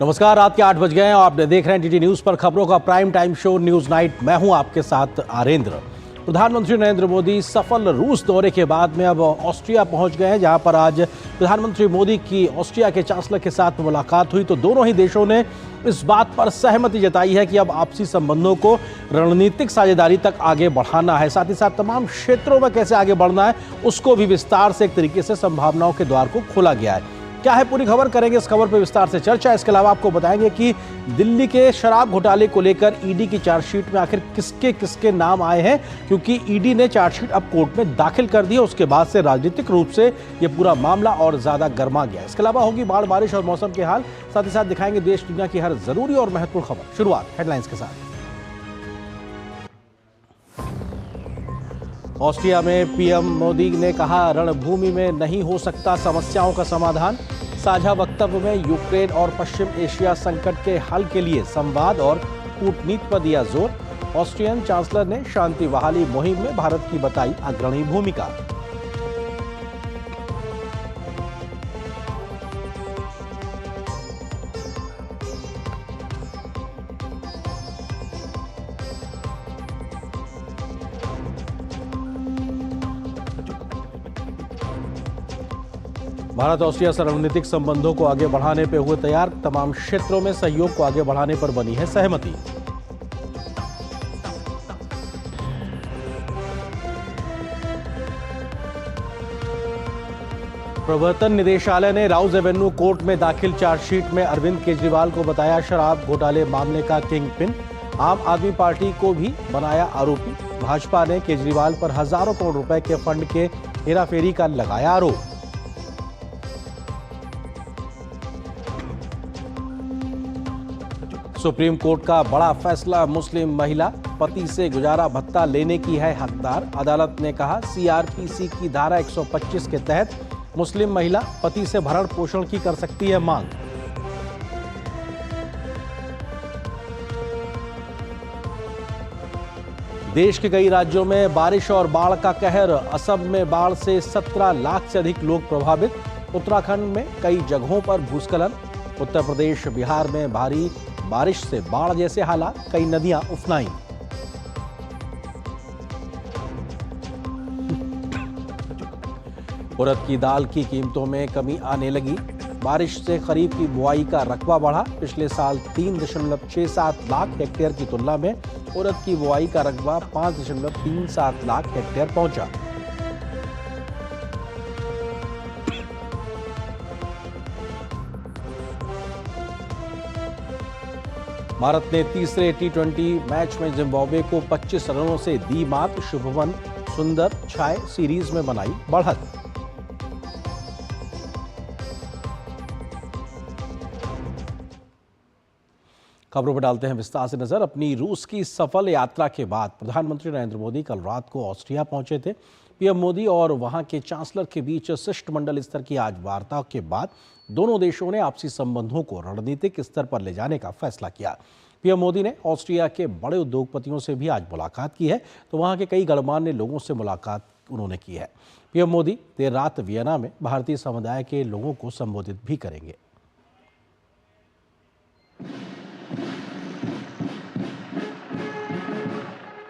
नमस्कार, रात के 8 बज गए हैं और आप देख रहे हैं डीडी न्यूज पर खबरों का prime time show news night. मैं हूं आपके साथ आरेंद्र। प्रधानमंत्री नरेंद्र मोदी सफल रूस दौरे के बाद में अब ऑस्ट्रिया पहुंच गए हैं, जहां पर आज प्रधानमंत्री मोदी की ऑस्ट्रिया के चांसलर के साथ मुलाकात हुई। तो दोनों ही देशों ने इस बात पर सहमति जताई है कि अब आपसी संबंधों को रणनीतिक साझेदारी तक आगे बढ़ाना है, साथ ही साथ तमाम क्षेत्रों में कैसे आगे बढ़ना है उसको भी विस्तार से एक तरीके से संभावनाओं के द्वार को खोला गया है। क्या है पूरी खबर, करेंगे इस खबर पर विस्तार से चर्चा। इसके अलावा आपको बताएंगे कि दिल्ली के शराब घोटाले को लेकर ईडी की चार्जशीट में आखिर किसके किसके नाम आए हैं, क्योंकि ईडी ने चार्जशीट अब कोर्ट में दाखिल कर दी है। उसके बाद से राजनीतिक रूप से यह पूरा मामला और ज्यादा गर्मा गया। इसके अलावा होगी बाढ़, बारिश और मौसम के हाल, साथ ही साथ दिखाएंगे देश दुनिया की हर जरूरी और महत्वपूर्ण खबर। शुरुआत हेडलाइंस के साथ। ऑस्ट्रिया में पीएम मोदी ने कहा, रणभूमि में नहीं हो सकता समस्याओं का समाधान। साझा वक्तव्य में यूक्रेन और पश्चिम एशिया संकट के हल के लिए संवाद और कूटनीति पर दिया जोर। ऑस्ट्रियन चांसलर ने शांति बहाली मुहिम में भारत की बताई अग्रणी भूमिका। भारत ऑस्ट्रिया से रणनीतिक संबंधों को आगे बढ़ाने पर हुए तैयार, तमाम क्षेत्रों में सहयोग को आगे बढ़ाने पर बनी है सहमति। प्रवर्तन निदेशालय ने राउज एवेन्यू कोर्ट में दाखिल चार्जशीट में अरविंद केजरीवाल को बताया शराब घोटाले मामले का किंग पिन। आम आदमी पार्टी को भी बनाया आरोपी। भाजपा ने केजरीवाल पर हजारों करोड़ रुपए के फंड के हेराफेरी का लगाया आरोप। सुप्रीम कोर्ट का बड़ा फैसला, मुस्लिम महिला पति से गुजारा भत्ता लेने की है हकदार। अदालत ने कहा, सीआरपीसी की धारा 125 के तहत मुस्लिम महिला पति से भरण पोषण की कर सकती है मांग। देश के कई राज्यों में बारिश और बाढ़ का कहर। असम में बाढ़ से 17 लाख से अधिक लोग प्रभावित। उत्तराखंड में कई जगहों पर भूस्खलन। उत्तर प्रदेश, बिहार में भारी बारिश से बाढ़ जैसे हालात, कई नदियां उफनाई। उड़द की दाल की कीमतों में कमी आने लगी। बारिश से खरीफ की बुआई का रकबा बढ़ा। पिछले साल 3.67 लाख हेक्टेयर की तुलना में उड़द की बुआई का रकबा 5.37 लाख हेक्टेयर पहुंचा। भारत ने तीसरे T20 मैच में जिम्बाब्वे को 25 रनों से दी मात। शुभमन सुंदर छाए सीरीज में बनाई बढ़त। खबरों पर डालते हैं विस्तार से नजर। अपनी रूस की सफल यात्रा के बाद प्रधानमंत्री नरेंद्र मोदी कल रात को ऑस्ट्रिया पहुंचे थे। पीएम मोदी और वहां के चांसलर के बीच शिष्टमंडल स्तर की आज वार्ता के बाद दोनों देशों ने आपसी संबंधों को रणनीतिक स्तर पर ले जाने का फैसला किया। पीएम मोदी ने ऑस्ट्रिया के बड़े उद्योगपतियों से भी आज मुलाकात की है, तो वहां के कई गणमान्य लोगों से मुलाकात उन्होंने की है। पीएम मोदी देर रात वियना में भारतीय समुदाय के लोगों को संबोधित भी करेंगे।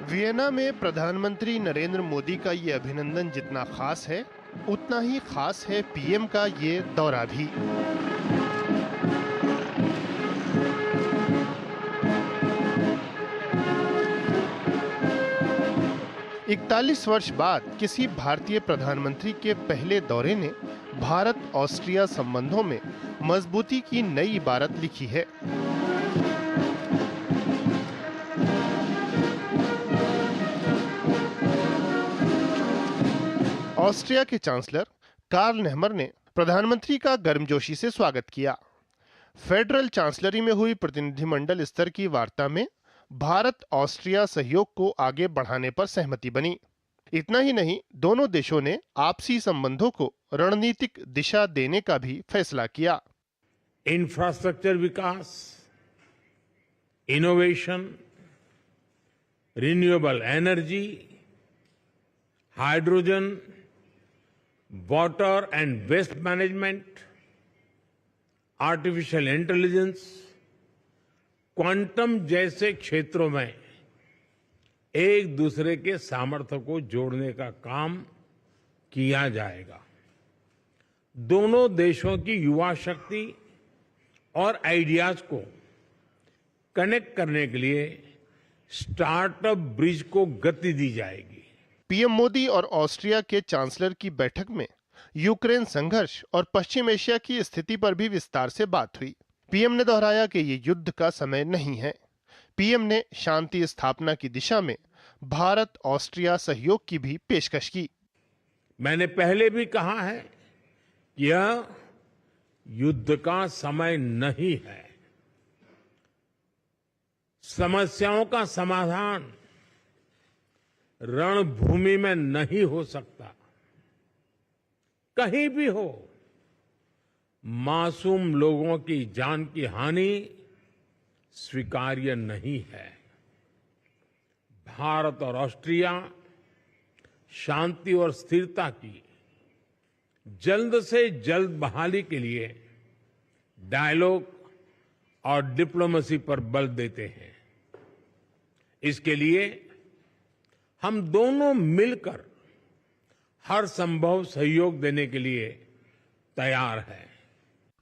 वियना में प्रधानमंत्री नरेंद्र मोदी का ये अभिनंदन जितना खास है, उतना ही खास है पीएम का ये दौरा भी। इकतालीस वर्ष बाद किसी भारतीय प्रधानमंत्री के पहले दौरे ने भारत ऑस्ट्रिया संबंधों में मजबूती की नई इबारत लिखी है। ऑस्ट्रिया के चांसलर कार्ल नेहमर ने प्रधानमंत्री का गर्मजोशी से स्वागत किया। फेडरल चांसलरी में हुई प्रतिनिधिमंडल स्तर की वार्ता में भारत ऑस्ट्रिया सहयोग को आगे बढ़ाने पर सहमति बनी। इतना ही नहीं, दोनों देशों ने आपसी संबंधों को रणनीतिक दिशा देने का भी फैसला किया। इंफ्रास्ट्रक्चर विकास, innovation, renewable energy, hydrogen, water and waste management, artificial intelligence, quantum जैसे क्षेत्रों में एक दूसरे के सामर्थ्य को जोड़ने का काम किया जाएगा। दोनों देशों की युवा शक्ति और आइडियाज को कनेक्ट करने के लिए स्टार्टअप ब्रिज को गति दी जाएगी। पीएम मोदी और ऑस्ट्रिया के चांसलर की बैठक में यूक्रेन संघर्ष और पश्चिम एशिया की स्थिति पर भी विस्तार से बात हुई। पीएम ने दोहराया कि ये युद्ध का समय नहीं है। पीएम ने शांति स्थापना की दिशा में भारत ऑस्ट्रिया सहयोग की भी पेशकश की। मैंने पहले भी कहा है कि यह युद्ध का समय नहीं है। समस्याओं का समाधान रणभूमि में नहीं हो सकता। कहीं भी हो, मासूम लोगों की जान की हानि स्वीकार्य नहीं है। भारत और ऑस्ट्रिया शांति और स्थिरता की जल्द से जल्द बहाली के लिए डायलॉग और डिप्लोमेसी पर बल देते हैं। इसके लिए हम दोनों मिलकर हर संभव सहयोग देने के लिए तैयार हैं।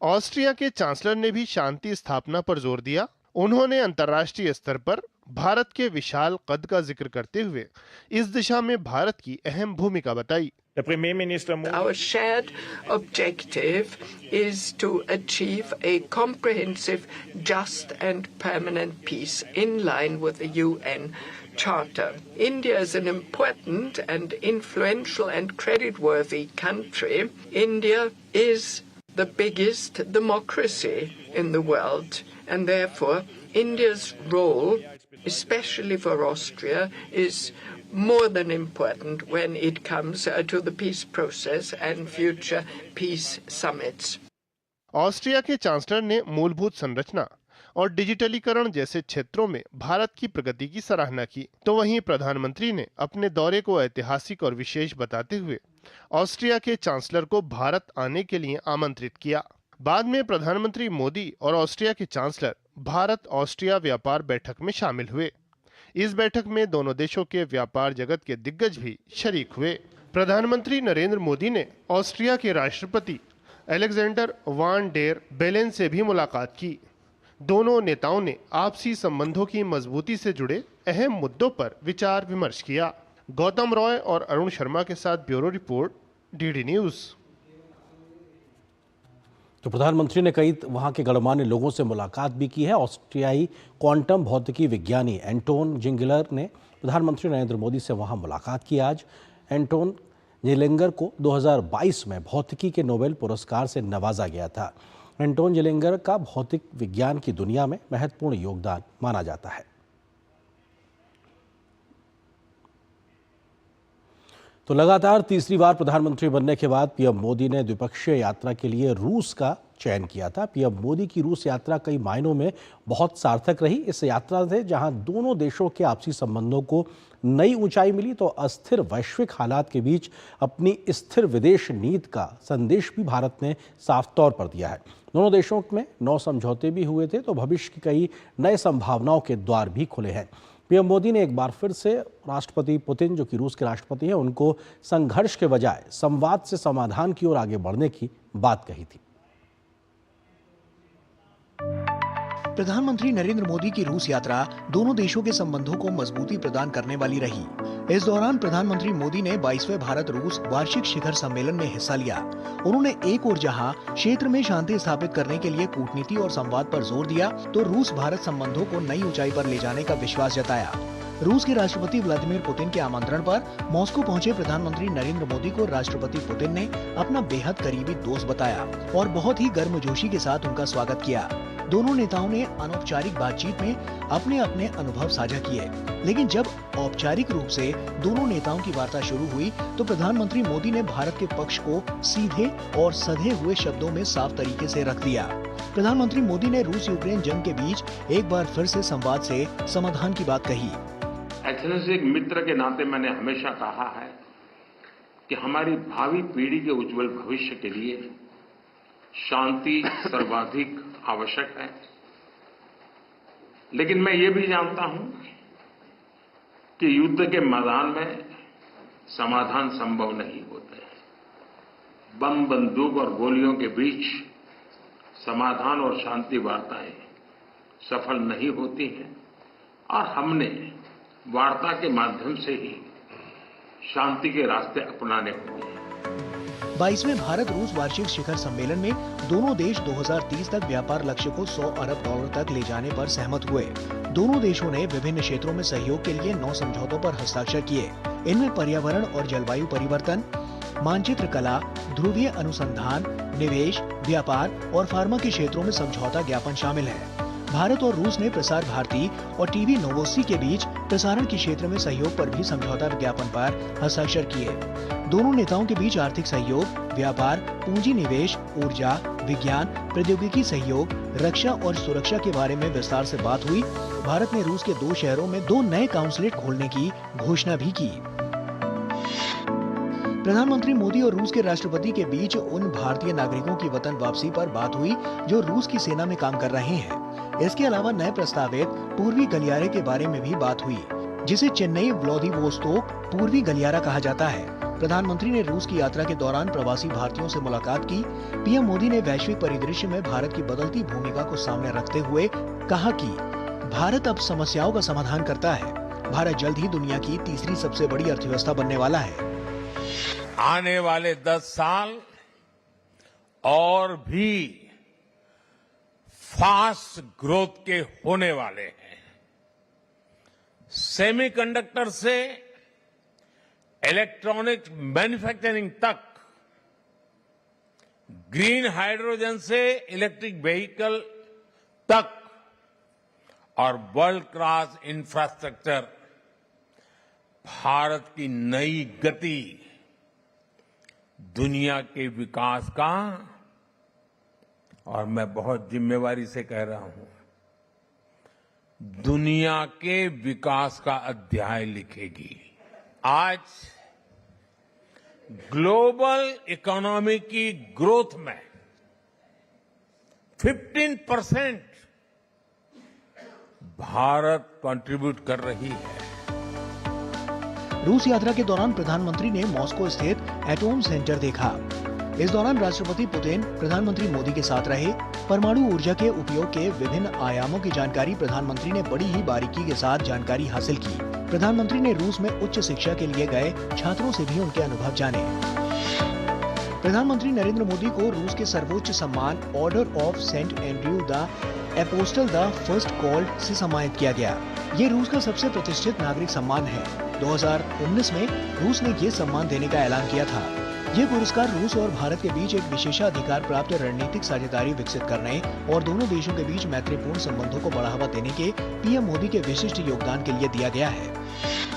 ऑस्ट्रिया के चांसलर ने भी शांति स्थापना पर जोर दिया। उन्होंने अंतर्राष्ट्रीय स्तर पर भारत के विशाल कद का जिक्र करते हुए इस दिशा में भारत की अहम भूमिका बताई। Our shared objective is to achieve a comprehensive, just and permanent peace in line with the UN Charter. India is an important and influential and creditworthy country. India is the biggest democracy in the world, and therefore India's role, especially for Austria, is more than important when it comes to the peace process and future peace summits. Austria के chancellor ने मूलभूत संरचना और डिजिटलीकरण जैसे क्षेत्रों में भारत की प्रगति की सराहना की, तो वहीं प्रधानमंत्री ने अपने दौरे को ऐतिहासिक और विशेष बताते हुए ऑस्ट्रिया के चांसलर को भारत आने के लिए आमंत्रित किया। बाद में प्रधानमंत्री मोदी और ऑस्ट्रिया के चांसलर भारत ऑस्ट्रिया व्यापार बैठक में शामिल हुए। इस बैठक में दोनों देशों के व्यापार जगत के दिग्गज भी शरीक हुए। प्रधानमंत्री नरेंद्र मोदी ने ऑस्ट्रिया के राष्ट्रपति अलेक्जेंडर वान डेर बेलेन से भी मुलाकात की। दोनों नेताओं ने आपसी संबंधों की मजबूती से जुड़े अहम मुद्दों पर विचार विमर्श किया। गौतम रॉय और अरुण शर्मा के साथ ब्यूरो रिपोर्ट, डीडी न्यूज। तो प्रधानमंत्री ने कई वहां के गणमान्य लोगों से मुलाकात भी की है। ऑस्ट्रियाई क्वांटम भौतिकी विज्ञानी एंटोन जिंगलर ने प्रधानमंत्री नरेंद्र मोदी से वहां मुलाकात की। आज एंटोन जिलेंगर को 2022 में भौतिकी के नोबेल पुरस्कार से नवाजा गया था। एंटोन जिलेंगर का भौतिक विज्ञान की दुनिया में महत्वपूर्ण योगदान माना जाता है। तो लगातार तीसरी बार प्रधानमंत्री बनने के बाद पीएम मोदी ने द्विपक्षीय यात्रा के लिए रूस का चयन किया था। पीएम मोदी की रूस यात्रा कई मायनों में बहुत सार्थक रही। इस यात्रा से जहां दोनों देशों के आपसी संबंधों को नई ऊंचाई मिली, तो अस्थिर वैश्विक हालात के बीच अपनी स्थिर विदेश नीति का संदेश भी भारत ने साफ तौर पर दिया है। दोनों देशों में 9 समझौते भी हुए थे, तो भविष्य की कई नए संभावनाओं के द्वार भी खुले हैं। पीएम मोदी ने एक बार फिर से राष्ट्रपति पुतिन, जो कि रूस के राष्ट्रपति हैं, उनको संघर्ष के बजाय संवाद से समाधान की ओर आगे बढ़ने की बात कही थी। प्रधानमंत्री नरेंद्र मोदी की रूस यात्रा दोनों देशों के संबंधों को मजबूती प्रदान करने वाली रही। इस दौरान प्रधानमंत्री मोदी ने 22वें भारत रूस वार्षिक शिखर सम्मेलन में हिस्सा लिया। उन्होंने एक ओर जहां क्षेत्र में शांति स्थापित करने के लिए कूटनीति और संवाद पर जोर दिया, तो रूस भारत संबंधों को नई ऊंचाई पर ले जाने का विश्वास जताया। रूस के राष्ट्रपति व्लादिमीर पुतिन के आमंत्रण पर मॉस्को पहुंचे प्रधानमंत्री नरेंद्र मोदी को राष्ट्रपति पुतिन ने अपना बेहद करीबी दोस्त बताया और बहुत ही गर्मजोशी के साथ उनका स्वागत किया। दोनों नेताओं ने अनौपचारिक बातचीत में अपने अपने अनुभव साझा किए, लेकिन जब औपचारिक रूप से दोनों नेताओं की वार्ता शुरू हुई, तो प्रधानमंत्री मोदी ने भारत के पक्ष को सीधे और सधे हुए शब्दों में साफ तरीके से रख दिया। प्रधानमंत्री मोदी ने रूस यूक्रेन जंग के बीच एक बार फिर से संवाद से समाधान की बात कही। एक्सेलेंसी, एक मित्र के नाते मैंने हमेशा कहा है कि हमारी भावी पीढ़ी के उज्जवल भविष्य के लिए शांति सर्वाधिक आवश्यक है, लेकिन मैं ये भी जानता हूं कि युद्ध के मैदान में समाधान संभव नहीं होते। बम, बंदूक और गोलियों के बीच समाधान और शांति वार्ताएं सफल नहीं होती हैं और हमने वार्ता के माध्यम से ही शांति के रास्ते अपनाने होंगे। 22वें भारत रूस वार्षिक शिखर सम्मेलन में दोनों देश 2030 तक व्यापार लक्ष्य को 100 अरब डॉलर तक ले जाने पर सहमत हुए। दोनों देशों ने विभिन्न क्षेत्रों में सहयोग के लिए 9 समझौतों पर हस्ताक्षर किए। इनमें पर्यावरण और जलवायु परिवर्तन, मानचित्र कला, ध्रुवीय अनुसंधान, निवेश, व्यापार और फार्मा के क्षेत्रों में समझौता ज्ञापन शामिल है। भारत और रूस ने प्रसार भारती और टीवी नोवोस्सी के बीच प्रसारण के क्षेत्र में सहयोग पर भी समझौता ज्ञापन पर हस्ताक्षर किए। दोनों नेताओं के बीच आर्थिक सहयोग, व्यापार, पूंजी निवेश, ऊर्जा, विज्ञान, प्रौद्योगिकी सहयोग, रक्षा और सुरक्षा के बारे में विस्तार से बात हुई। भारत ने रूस के 2 शहरों में 2 नए काउंसलेट खोलने की घोषणा भी की। प्रधानमंत्री मोदी और रूस के राष्ट्रपति के बीच उन भारतीय नागरिकों की वतन वापसी पर बात हुई जो रूस की सेना में काम कर रहे हैं। इसके अलावा नए प्रस्तावित पूर्वी गलियारे के बारे में भी बात हुई, जिसे चेन्नई व्लादिवोस्तोक पूर्वी गलियारा कहा जाता है। प्रधानमंत्री ने रूस की यात्रा के दौरान प्रवासी भारतीयों से मुलाकात की। पीएम मोदी ने वैश्विक परिदृश्य में भारत की बदलती भूमिका को सामने रखते हुए कहा कि भारत अब समस्याओं का समाधान करता है। भारत जल्द ही दुनिया की तीसरी सबसे बड़ी अर्थव्यवस्था बनने वाला है। आने वाले 10 साल और भी फास्ट ग्रोथ के होने वाले हैं। सेमीकंडक्टर से इलेक्ट्रॉनिक्स मैन्युफैक्चरिंग तक, ग्रीन हाइड्रोजन से इलेक्ट्रिक व्हीकल तक और वर्ल्ड क्लास इंफ्रास्ट्रक्चर, भारत की नई गति दुनिया के विकास का, और मैं बहुत जिम्मेवारी से कह रहा हूं, दुनिया के विकास का अध्याय लिखेगी। आज ग्लोबल इकोनॉमी की ग्रोथ में 15% भारत कंट्रीब्यूट कर रही है। रूस यात्रा के दौरान प्रधानमंत्री ने मॉस्को स्थित एटॉम सेंटर देखा। इस दौरान राष्ट्रपति पुतिन प्रधानमंत्री मोदी के साथ रहे। परमाणु ऊर्जा के उपयोग के विभिन्न आयामों की जानकारी प्रधानमंत्री ने बड़ी ही बारीकी के साथ जानकारी हासिल की। प्रधानमंत्री ने रूस में उच्च शिक्षा के लिए गए छात्रों से भी उनके अनुभव जाने। प्रधानमंत्री नरेंद्र मोदी को रूस के सर्वोच्च सम्मान Order of Saint Andrew the Apostle the First Called से सम्मानित किया गया। ये रूस का सबसे प्रतिष्ठित नागरिक सम्मान है। 2019 में रूस ने ये सम्मान देने का ऐलान किया था। ये पुरस्कार रूस और भारत के बीच एक विशेषाधिकार प्राप्त रणनीतिक साझेदारी विकसित करने और दोनों देशों के बीच मैत्रीपूर्ण संबंधों को बढ़ावा देने के पीएम मोदी के विशिष्ट योगदान के लिए दिया गया है।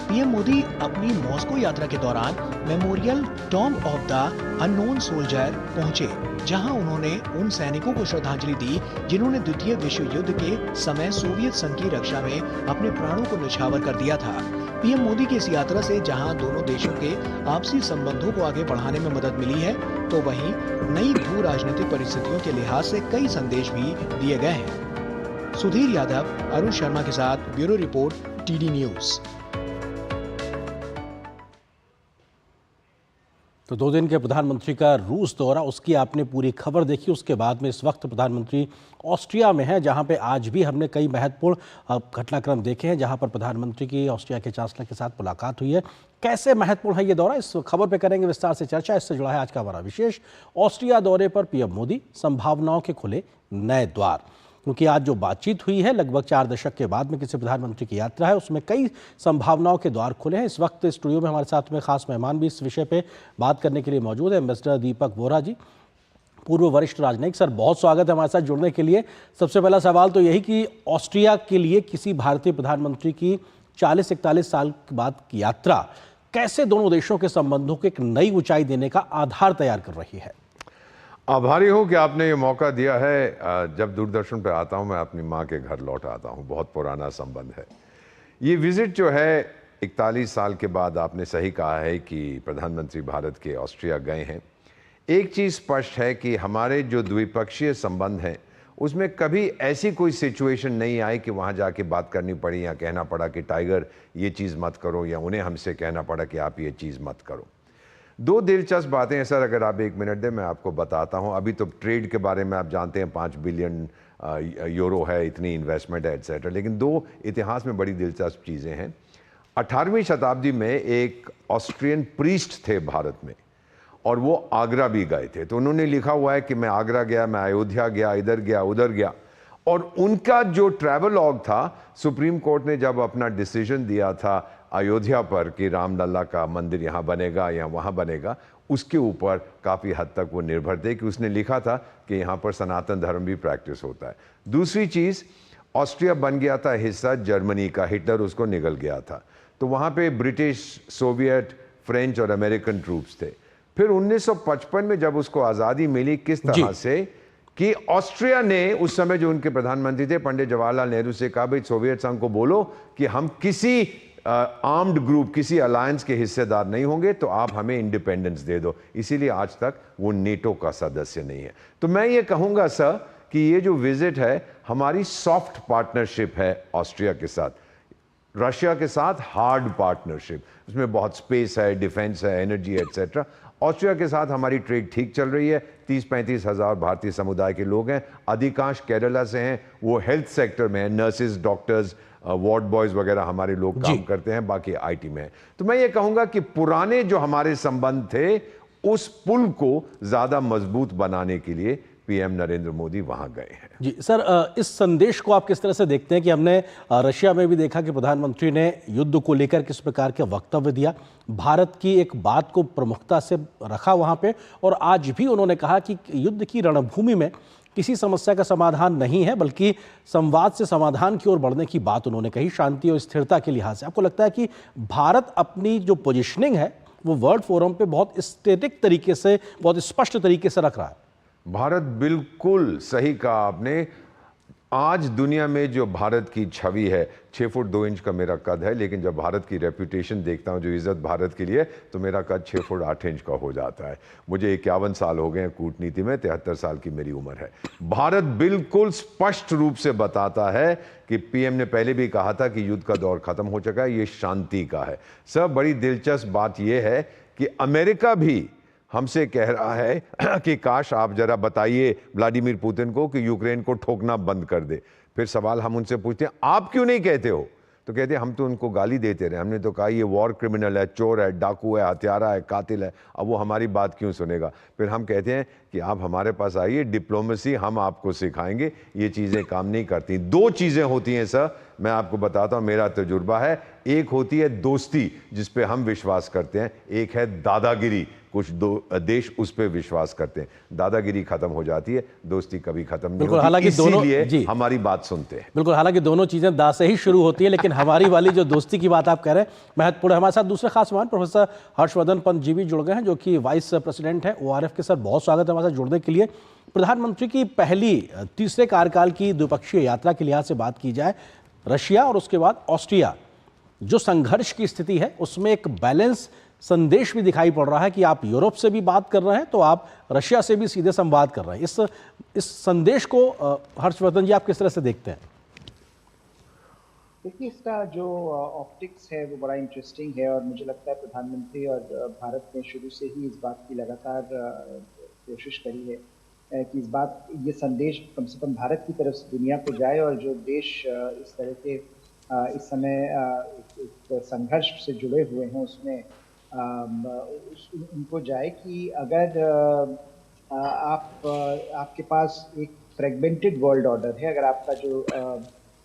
पीएम मोदी अपनी मॉस्को यात्रा के दौरान memorial tomb of the unknown soldier पहुंचे, जहां उन्होंने उन सैनिकों को श्रद्धांजलि दी जिन्होंने द्वितीय विश्व युद्ध के समय सोवियत संघ की रक्षा में अपने प्राणों को न्यौछावर कर दिया था। पीएम मोदी की इस यात्रा से जहां दोनों देशों के आपसी संबंधों को आगे बढ़ाने में मदद मिली है, तो वहीं नई भू राजनीतिक परिस्थितियों के लिहाज से कई संदेश भी दिए गए हैं। सुधीर यादव, अरुण शर्मा के साथ ब्यूरो रिपोर्ट, टीडी न्यूज। तो 2 दिन के प्रधानमंत्री का रूस दौरा, उसकी आपने पूरी खबर देखी। उसके बाद में इस वक्त प्रधानमंत्री ऑस्ट्रिया में हैं, जहां पे आज भी हमने कई महत्वपूर्ण घटनाक्रम देखे हैं, जहां पर प्रधानमंत्री की ऑस्ट्रिया के चांसलर के साथ मुलाकात हुई है। कैसे महत्वपूर्ण है ये दौरा, इस खबर पे करेंगे विस्तार से चर्चा। इससे जुड़ा है आज का हमारा विशेष। ऑस्ट्रिया दौरे पर पीएम मोदी, संभावनाओं के खुले नए द्वार। क्योंकि आज जो बातचीत हुई है, लगभग 4 दशक के बाद में किसी प्रधानमंत्री की यात्रा है, उसमें कई संभावनाओं के द्वार खुले हैं। इस वक्त स्टूडियो में हमारे साथ में खास मेहमान भी इस विषय पे बात करने के लिए मौजूद है। एम्बेसडर दीपक बोहरा जी, पूर्व वरिष्ठ राजनयिक। सर, बहुत स्वागत है हमारे साथ जुड़ने के लिए। सबसे पहला सवाल तो यही कि ऑस्ट्रिया के लिए किसी भारतीय प्रधानमंत्री की 40-41 साल के बाद की यात्रा कैसे दोनों देशों के संबंधों को एक नई ऊंचाई देने का आधार तैयार कर रही है? आभारी हूँ कि आपने ये मौका दिया है। जब दूरदर्शन पे आता हूँ, मैं अपनी माँ के घर लौट आता हूँ। बहुत पुराना संबंध है। ये विजिट जो है 41 साल के बाद, आपने सही कहा है कि प्रधानमंत्री भारत के ऑस्ट्रिया गए हैं। एक चीज स्पष्ट है कि हमारे जो द्विपक्षीय संबंध हैं उसमें कभी ऐसी कोई सिचुएशन नहीं आई कि वहां जाके बात करनी पड़ी या कहना पड़ा कि टाइगर ये चीज मत करो, या उन्हें हमसे कहना पड़ा कि आप ये चीज मत करो। दो दिलचस्प बातें हैं सर, अगर आप 1 मिनट दें मैं आपको बताता हूं। अभी तो ट्रेड के बारे में आप जानते हैं 5 बिलियन यूरो है, इतनी इन्वेस्टमेंट है एटसेट्रा, लेकिन दो इतिहास में बड़ी दिलचस्प चीज़ें हैं। 18वीं शताब्दी में एक ऑस्ट्रियन प्रीस्ट थे भारत में और वो आगरा भी गए थे, तो उन्होंने लिखा हुआ है कि मैं आगरा गया, मैं अयोध्या गया, इधर गया उधर गया, और उनका जो ट्रैवल लॉग था, सुप्रीम कोर्ट ने जब अपना डिसीजन दिया था अयोध्या पर कि रामलला का मंदिर यहाँ बनेगा या वहाँ बनेगा, उसके ऊपर काफ़ी हद तक वो निर्भर थे कि उसने लिखा था कि यहाँ पर सनातन धर्म भी प्रैक्टिस होता है। दूसरी चीज़, ऑस्ट्रिया बन गया था हिस्सा जर्मनी का, हिटलर उसको निगल गया था, तो वहाँ पे ब्रिटिश, सोवियत, फ्रेंच और अमेरिकन ट्रूप्स थे। फिर 1955 में जब उसको आज़ादी मिली, किस तरह से कि ऑस्ट्रिया ने उस समय जो उनके प्रधानमंत्री थे पंडित जवाहरलाल नेहरू से कहा, भाई सोवियत संघ को बोलो कि हम किसी आर्म्ड ग्रुप, किसी अलायंस के हिस्सेदार नहीं होंगे, तो आप हमें इंडिपेंडेंस दे दो। इसीलिए आज तक वो नेटो का सदस्य नहीं है। तो मैं ये कहूँगा सर कि ये जो विजिट है हमारी सॉफ्ट पार्टनरशिप है ऑस्ट्रिया के साथ, रशिया के साथ हार्ड पार्टनरशिप, उसमें बहुत स्पेस है, डिफेंस है, एनर्जी एटसेट्रा। ऑस्ट्रिया के साथ हमारी ट्रेड ठीक चल रही है। 30-35 हज़ार भारतीय समुदाय के लोग हैं, अधिकांश केरला से हैं, वो हेल्थ सेक्टर में हैं, नर्सेज, डॉक्टर्स, वार्ड बॉयज़ वगैरह हमारे लोग काम करते हैं, बाकी आईटी में है। तो मैं ये कहूँगा कि पुराने जो हमारे संबंध थे उस पुल को ज़्यादा मजबूत बनाने के लिए पीएम नरेंद्र मोदी वहां गए हैं। जी सर, इस संदेश को आप किस तरह से देखते हैं कि हमने रशिया में भी देखा कि प्रधानमंत्री ने युद्ध को लेकर किस प्रकार के वक्तव्य दिया, भारत की एक बात को प्रमुखता से रखा वहां पे, और आज भी उन्होंने कहा कि युद्ध की रणभूमि में किसी समस्या का समाधान नहीं है, बल्कि संवाद से समाधान की ओर बढ़ने की बात उन्होंने कही, शांति और स्थिरता के लिहाज से। आपको लगता है कि भारत अपनी जो पोजिशनिंग है वो वर्ल्ड फोरम पे बहुत स्टेटिक तरीके से, बहुत स्पष्ट तरीके से रख रहा है? भारत, बिल्कुल सही कहा आपने। आज दुनिया में जो भारत की छवि है, 6 फुट 2 इंच का मेरा कद है, लेकिन जब भारत की रेपुटेशन देखता हूं, जो इज्जत भारत के लिए, तो मेरा कद 6 फुट 8 इंच का हो जाता है। मुझे 51 साल हो गए हैं कूटनीति में, 73 साल की मेरी उम्र है। भारत बिल्कुल स्पष्ट रूप से बताता है कि पीएम ने पहले भी कहा था कि युद्ध का दौर खत्म हो चुका है, ये शांति का है। सर, बड़ी दिलचस्प बात यह है कि अमेरिका भी हमसे कह रहा है कि काश आप जरा बताइए व्लादिमीर पुतिन को कि यूक्रेन को ठोकना बंद कर दे। फिर सवाल हम उनसे पूछते हैं, आप क्यों नहीं कहते हो? तो कहते हैं हम तो उनको गाली देते रहे, हमने तो कहा ये वॉर क्रिमिनल है, चोर है, डाकू है, हत्यारा है, कातिल है, अब वो हमारी बात क्यों सुनेगा? फिर हम कहते हैं कि आप हमारे पास आइए, डिप्लोमेसी हम आपको सिखाएंगे, ये चीज़ें काम नहीं करती। 2 चीज़ें होती हैं सर, मैं आपको बताता हूँ, मेरा तजुर्बा है। एक होती है दोस्ती, जिस पे हम विश्वास करते हैं, एक है दादागिरी, कुछ देश उस पे विश्वास करते हैं। दादागिरी खत्म हो जाती है, दोस्ती कभी खत्म नहीं होती, हालांकि इसीलिए हमारी बात सुनते हैं। बिल्कुल, हालांकि दोनों चीजें दा से ही शुरू होती है, लेकिन हमारी वाली जो दोस्ती की बात आप कह रहे हैं महत्वपूर्ण है। हमारे साथ दूसरे खास मेहमान प्रोफेसर हर्षवर्धन पंत जी भी जुड़ गए हैं, जो कि वाइस प्रेसिडेंट है ORF के। सर, बहुत स्वागत है हमारे साथ जुड़ने के लिए। प्रधानमंत्री की पहली तीसरे कार्यकाल की द्विपक्षीय यात्रा के लिहाज से बात की जाए, रशिया और उसके बाद ऑस्ट्रिया, जो संघर्ष की स्थिति है उसमें एक बैलेंस संदेश भी दिखाई पड़ रहा है कि आप यूरोप से भी बात कर रहे हैं तो आप रशिया से भी सीधे संवाद कर रहे हैं। इस संदेश को हर्षवर्धन जी आप किस तरह से देखते हैं? देखिए, इसका जो ऑप्टिक्स है वो बड़ा इंटरेस्टिंग है, और मुझे लगता है प्रधानमंत्री और भारत ने शुरू से ही इस बात की लगातार कोशिश करी है कि ये संदेश कम से कम भारत की तरफ से दुनिया को जाए, और जो देश इस तरह के इस समय संघर्ष से जुड़े हुए हैं उसमें उनको जाए कि अगर आपके पास एक फ्रेगमेंटेड वर्ल्ड ऑर्डर है,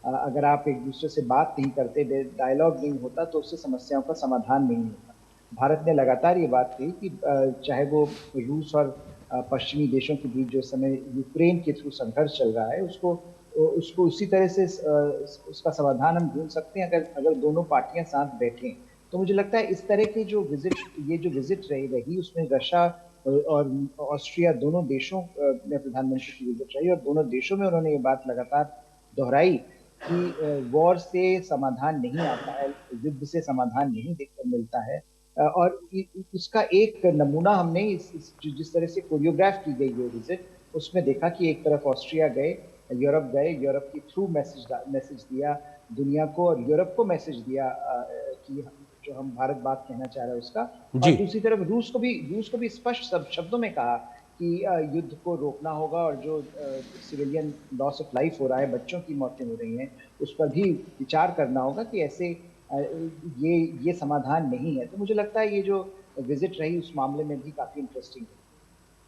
अगर आप एक दूसरे से बात नहीं करते, डायलॉग नहीं होता, तो उससे समस्याओं का समाधान नहीं होता। भारत ने लगातार ये बात कही कि चाहे वो रूस और पश्चिमी देशों के बीच जो समय यूक्रेन के थ्रू संघर्ष चल रहा है, उसको उसी तरह से उसका समाधान हम ढूंढ सकते हैं अगर दोनों पार्टियां साथ बैठें। तो मुझे लगता है इस तरह के जो विजिट रही उसमें रशिया और ऑस्ट्रिया दोनों देशों में प्रधानमंत्री की विजिट रही, और दोनों देशों में उन्होंने ये बात लगातार दोहराई कि वॉर से समाधान नहीं आता है, युद्ध से समाधान नहीं मिलता है, और इसका एक नमूना हमने जिस तरह से कोरियोग्राफ की गई है विजिट, उसमें देखा कि एक तरफ ऑस्ट्रिया गए, यूरोप के थ्रू मैसेज दिया दुनिया को, और यूरोप को मैसेज दिया कि जो हम भारत बात कहना चाह रहे हैं उसका, और दूसरी तरफ रूस को भी स्पष्ट शब्दों में कहा कि युद्ध को रोकना होगा, और जो सिविलियन लॉस ऑफ लाइफ हो रहा है, बच्चों की मौतें हो रही हैं, उस पर भी विचार करना होगा कि ऐसे ये समाधान नहीं है। तो मुझे लगता है ये जो विजिट रही उस मामले में भी काफी इंटरेस्टिंग है।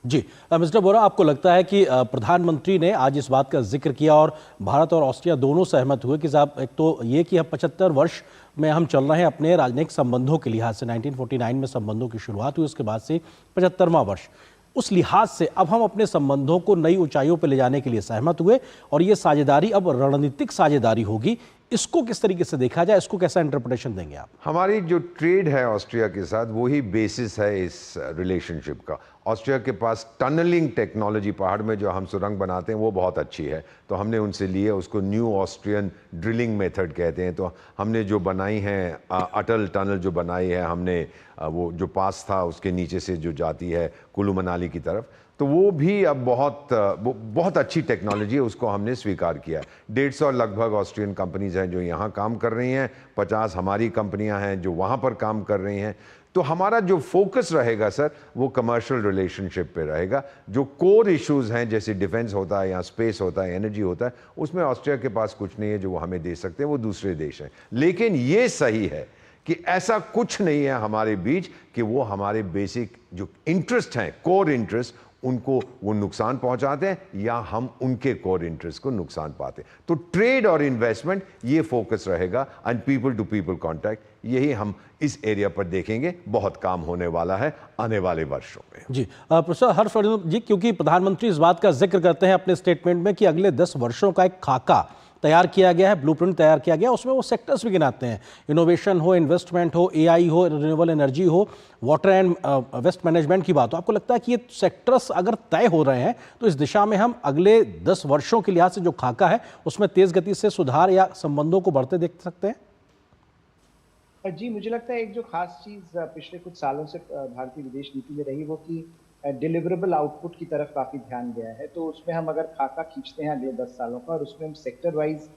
जी मिस्टर बोरा, आपको लगता है कि प्रधानमंत्री ने आज इस बात का जिक्र किया और भारत और ऑस्ट्रिया दोनों सहमत हुए कि साहब एक तो ये कि अब 75 वर्ष में हम चल रहे हैं अपने राजनयिक संबंधों के लिहाज से, 1949 में संबंधों की शुरुआत हुई, उसके बाद से 75वां वर्ष, उस लिहाज से अब हम अपने संबंधों को नई ऊंचाइयों पर ले जाने के लिए सहमत हुए और ये साझेदारी अब रणनीतिक साझेदारी होगी। इसको किस तरीके से देखा जाए, इसको कैसा इंटरप्रिटेशन देंगे आप? हमारी जो ट्रेड है ऑस्ट्रिया के साथ वही बेसिस है इस रिलेशनशिप का। ऑस्ट्रिया के पास टनलिंग टेक्नोलॉजी, पहाड़ में जो हम सुरंग बनाते हैं वो बहुत अच्छी है, तो हमने उनसे लिए, उसको न्यू ऑस्ट्रियन ड्रिलिंग मेथड कहते हैं। तो हमने जो बनाई है अटल टनल जो बनाई है हमने, वो जो पास था उसके नीचे से जो जाती है कुल्लू मनाली की तरफ, तो वो भी अब बहुत अच्छी टेक्नोलॉजी है, उसको हमने स्वीकार किया है। 150 लगभग ऑस्ट्रियन कंपनीज हैं जो यहाँ काम कर रही हैं, 50 हमारी कंपनियाँ हैं जो वहाँ पर काम कर रही हैं। तो हमारा जो फोकस रहेगा सर वो कमर्शियल रिलेशनशिप पे रहेगा। जो कोर इश्यूज हैं जैसे डिफेंस होता है या स्पेस होता है, एनर्जी होता है, उसमें ऑस्ट्रिया के पास कुछ नहीं है जो वो हमें दे सकते हैं, वो दूसरे देश हैं। लेकिन ये सही है कि ऐसा कुछ नहीं है हमारे बीच कि वो हमारे बेसिक जो इंटरेस्ट हैं, कोर इंटरेस्ट, उनको वो नुकसान पहुंचाते हैं या हम उनके कोर इंटरेस्ट को नुकसान पाते हैं। तो ट्रेड और इन्वेस्टमेंट ये फोकस रहेगा, and people to people contact, यही हम इस एरिया पर देखेंगे। बहुत काम होने वाला है आने वाले वर्षों में। जी प्रोफेसर हर्षवर्धन जी, क्योंकि प्रधानमंत्री इस बात का जिक्र करते हैं अपने स्टेटमेंट में कि अगले 10 वर्षों का एक खाका तैयार किया गया है, ब्लूप्रिंट तैयार किया गया है, उसमें वो सेक्टर्स भी गिनाते हैं, इनोवेशन हो, इन्वेस्टमेंट हो, एआई हो, रिन्यूएबल एनर्जी हो, वाटर एंड वेस्ट मैनेजमेंट की बात हो। आपको लगता है कि ये सेक्टर्स अगर तय हो रहे हैं तो इस दिशा में हम अगले 10 वर्षों के लिहाज से जो खाका है उसमें तेज गति से सुधार या संबंधों को बढ़ते देख सकते हैं? जी, मुझे लगता है एक जो खास चीज पिछले कुछ सालों से भारतीय विदेश नीति में रही वो कि डिलीवरेबल आउटपुट की तरफ काफी ध्यान गया है। तो उसमें हम अगर खाका खींचते हैं अगले 10 सालों का, और उसमें हम सेक्टर वाइज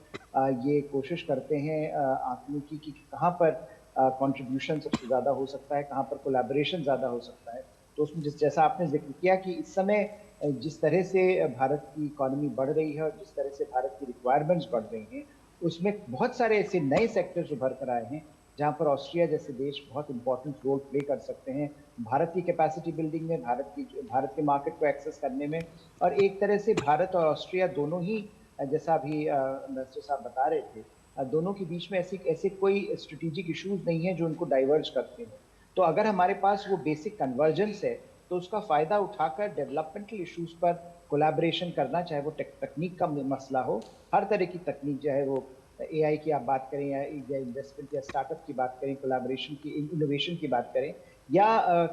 ये कोशिश करते हैं आंकने की कि कहाँ पर कंट्रीब्यूशन सबसे ज्यादा हो सकता है, कहाँ पर कोलैबोरेशन ज्यादा हो सकता है। तो उसमें जैसा आपने जिक्र किया कि इस समय जिस तरह से भारत की इकोनॉमी बढ़ रही है और जिस तरह से भारत की रिक्वायरमेंट्स बढ़ रही हैं, उसमें बहुत सारे ऐसे नए सेक्टर्स उभर कर आए हैं जहाँ पर ऑस्ट्रिया जैसे देश बहुत इंपॉर्टेंट रोल प्ले कर सकते हैं भारत की कैपेसिटी बिल्डिंग में, भारत के मार्केट को एक्सेस करने में। और एक तरह से भारत और ऑस्ट्रिया दोनों ही, जैसा अभी मिनिस्टर साहब बता रहे थे, दोनों के बीच में ऐसे कोई स्ट्रेटेजिक इश्यूज नहीं है जो उनको डाइवर्ज करते हैं। तो अगर हमारे पास वो बेसिक कन्वर्जेंस है तो उसका फायदा उठाकर डेवलपमेंटल इश्यूज पर कोलैबोरेशन करना, चाहे वो तकनीक का मसला हो, हर तरह की तकनीक, चाहे वो एआई की आप बात करें या इन्वेस्टमेंट या स्टार्टअप की बात करें, कोलैबोरेशन की, इनोवेशन की बात करें, या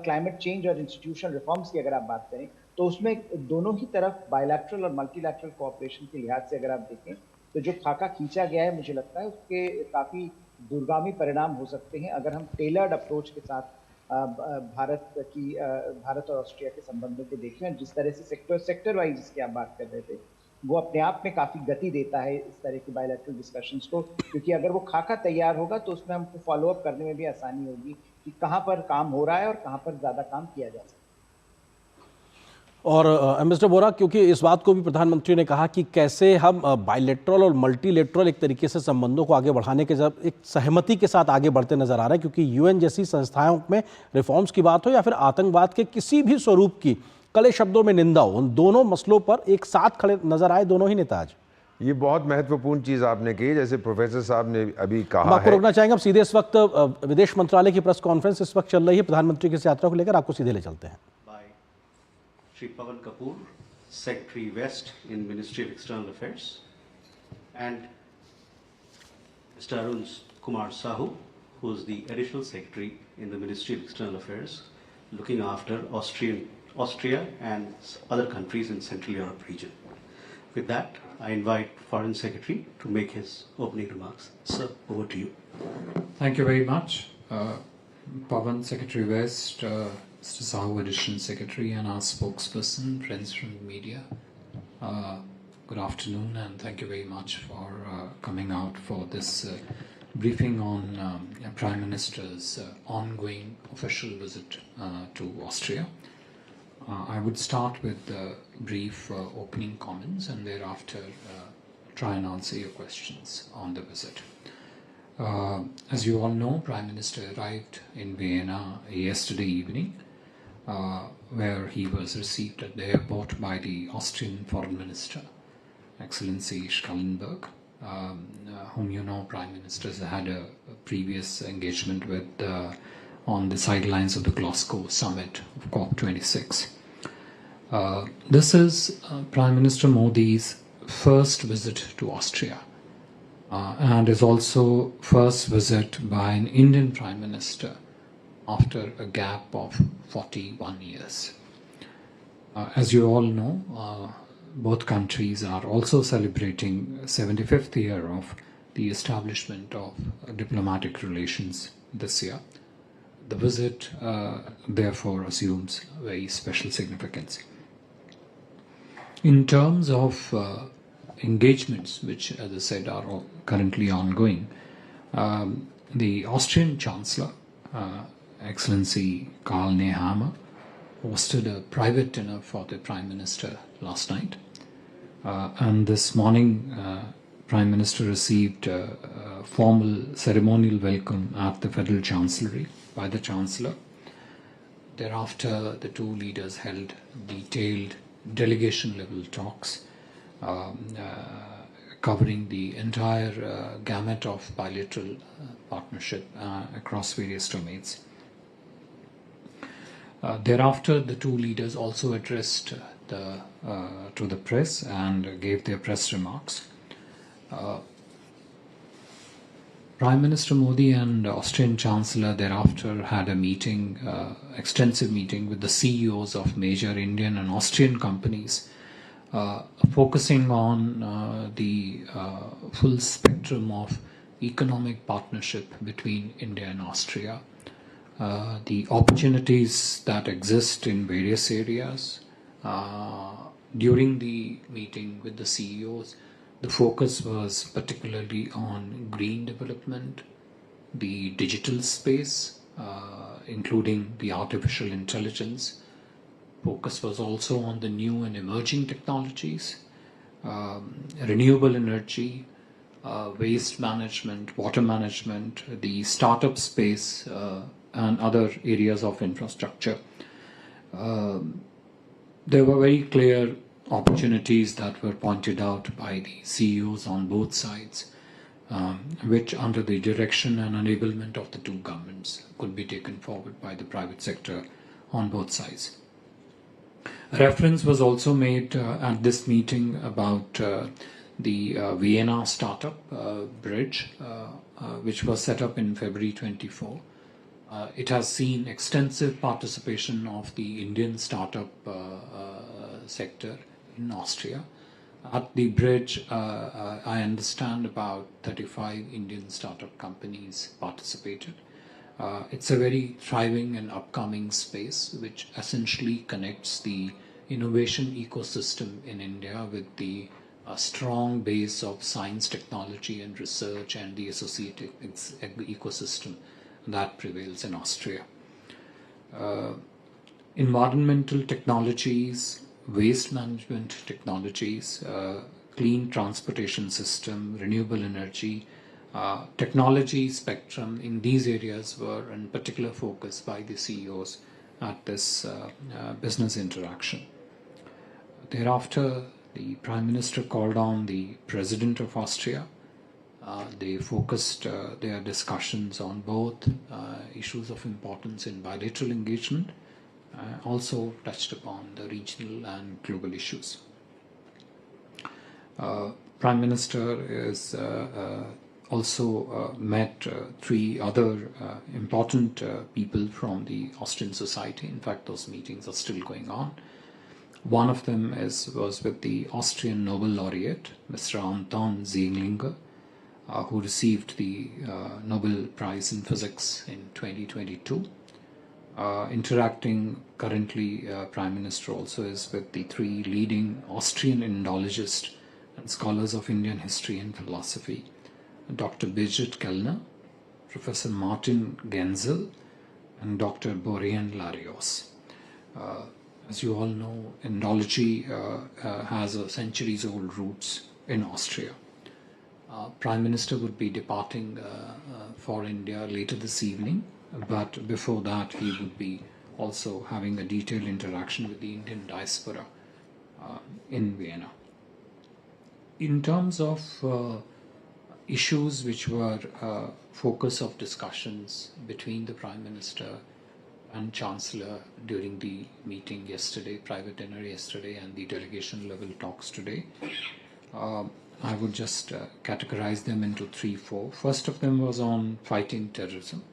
क्लाइमेट चेंज और इंस्टीट्यूशनल रिफॉर्म्स की अगर आप बात करें, तो उसमें दोनों ही तरफ बायलैटरल और मल्टीलैटरल कोऑपरेशन के लिहाज से अगर आप देखें तो जो खाका खींचा गया है, मुझे लगता है उसके काफी दूरगामी परिणाम हो सकते हैं अगर हम टेलर्ड अप्रोच के साथ भारत और ऑस्ट्रिया के संबंधों को देखें। जिस तरह से सेक्टर वाइज जिसकी आप बात कर रहे थे, वो अपने आप में काफी गति देता है इस तरह की बायलैटरल डिस्कशंस को, क्योंकि अगर वो खाका तैयार होगा तो उसमें हमको फॉलो अप करने में भी आसानी होगी कि कहाँ पर काम हो रहा है और कहाँ पर ज्यादा काम किया जा सकता है। और मिस्टर बोरा, क्योंकि इस बात को भी प्रधानमंत्री ने कहा कि कैसे हम बायलैटरल और मल्टीलैटरल एक तरीके से संबंधों को आगे बढ़ाने के जब एक सहमति के साथ आगे बढ़ते नजर आ रहा है, क्योंकि यूएन जैसी संस्थाओं में रिफॉर्म्स की बात हो या फिर आतंकवाद के किसी भी स्वरूप की कड़े शब्दों में निंदा हो, उन दोनों मसलों पर एक साथ खड़े नजर आए दोनों ही नेता आज। ये बहुत महत्वपूर्ण चीज आपने की, जैसे प्रोफेसर साहब ने अभी कहा है। आपको रोकना चाहेंगे, अब सीधे इस वक्त विदेश मंत्रालय की प्रेस कॉन्फ्रेंस इस वक्त चल रही है प्रधानमंत्री की इस यात्रा को लेकर, आपको सीधे ले चलते हैं। Shri Pawan Kapoor, Secretary West in Ministry of External Affairs, and Mr. Arun Kumar Sahu, who is the Additional Secretary in the Ministry of External Affairs, looking after Austria and other countries in Central Europe region. With that, I invite Foreign Secretary to make his opening remarks. Sir, over to you. Thank you very much. Pavan, Secretary West, Mr. Sahu, Additional Secretary, and our spokesperson, friends from the media. Good afternoon, and thank you very much for coming out for this briefing on Prime Minister's ongoing official visit to Austria. I would start with brief opening comments and thereafter try and answer your questions on the visit. As you all know, Prime Minister arrived in Vienna yesterday evening, where he was received at the airport by the Austrian Foreign Minister, Excellency Schallenberg, whom you know Prime Ministers had a previous engagement with on the sidelines of the Glasgow summit of COP26. This is Prime Minister Modi's first visit to Austria and is also first visit by an Indian Prime Minister after a gap of 41 years. As you all know, both countries are also celebrating 75th year of the establishment of diplomatic relations this year. The visit therefore assumes very special significance. In terms of engagements, which as I said are currently ongoing, the Austrian Chancellor, Excellency Karl Nehammer, hosted a private dinner for the Prime Minister last night. And this morning, Prime Minister received a formal ceremonial welcome at the Federal Chancellery by the Chancellor. Thereafter, the two leaders held detailed delegation-level talks covering the entire gamut of bilateral partnership across various domains. Thereafter, the two leaders also addressed to the press and gave their press remarks. Prime Minister Modi and Austrian Chancellor thereafter had a meeting, extensive meeting with the CEOs of major Indian and Austrian companies, focusing on the full spectrum of economic partnership between India and Austria, the opportunities that exist in various areas. During the meeting with the CEOs, the focus was particularly on green development, the digital space, including the artificial intelligence. Focus was also on the new and emerging technologies, renewable energy, waste management, water management, the startup space, and other areas of infrastructure. There were very clear opportunities that were pointed out by the CEOs on both sides, which under the direction and enablement of the two governments could be taken forward by the private sector on both sides. A reference was also made at this meeting about the Vienna startup bridge, which was set up in February 24. It has seen extensive participation of the Indian startup sector in Austria. At the bridge, I understand about 35 Indian startup companies participated. It's a very thriving and upcoming space which essentially connects the innovation ecosystem in India with the strong base of science, technology and research and the associated ecosystem that prevails in Austria. Environmental technologies, waste management technologies, clean transportation system, renewable energy, technology spectrum in these areas were in particular focus by the CEOs at this business interaction. Thereafter, the Prime Minister called on the President of Austria. They focused their discussions on both issues of importance in bilateral engagement, also touched upon the regional and global issues. Prime Minister is also met three other important people from the Austrian society. In fact, those meetings are still going on. One of them was with the Austrian Nobel laureate, Mr. Anton Zeilinger, who received the Nobel Prize in Physics in 2022. Interacting currently, Prime Minister also is with the three leading Austrian Indologists and scholars of Indian history and philosophy, Dr. Birgit Kellner, Professor Martin Genzel, and Dr. Borean Larios. As you all know, Indology has a centuries-old roots in Austria. Prime Minister would be departing for India later this evening, but before that he would be also having a detailed interaction with the Indian diaspora in Vienna. In terms of issues which were focus of discussions between the Prime Minister and Chancellor during the meeting yesterday, private dinner yesterday, and the delegation level talks today, I would just categorize them into 3-4. First of them was on fighting terrorism.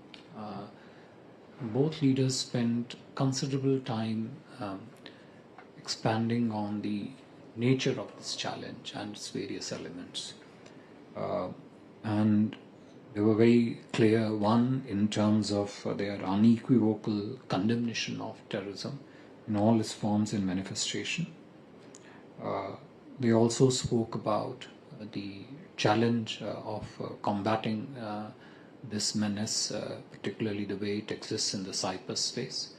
Both leaders spent considerable time expanding on the nature of this challenge and its various elements. And they were very clear, one, in terms of their unequivocal condemnation of terrorism in all its forms and manifestation. They also spoke about the challenge of combating this menace, particularly the way it exists in the cyberspace,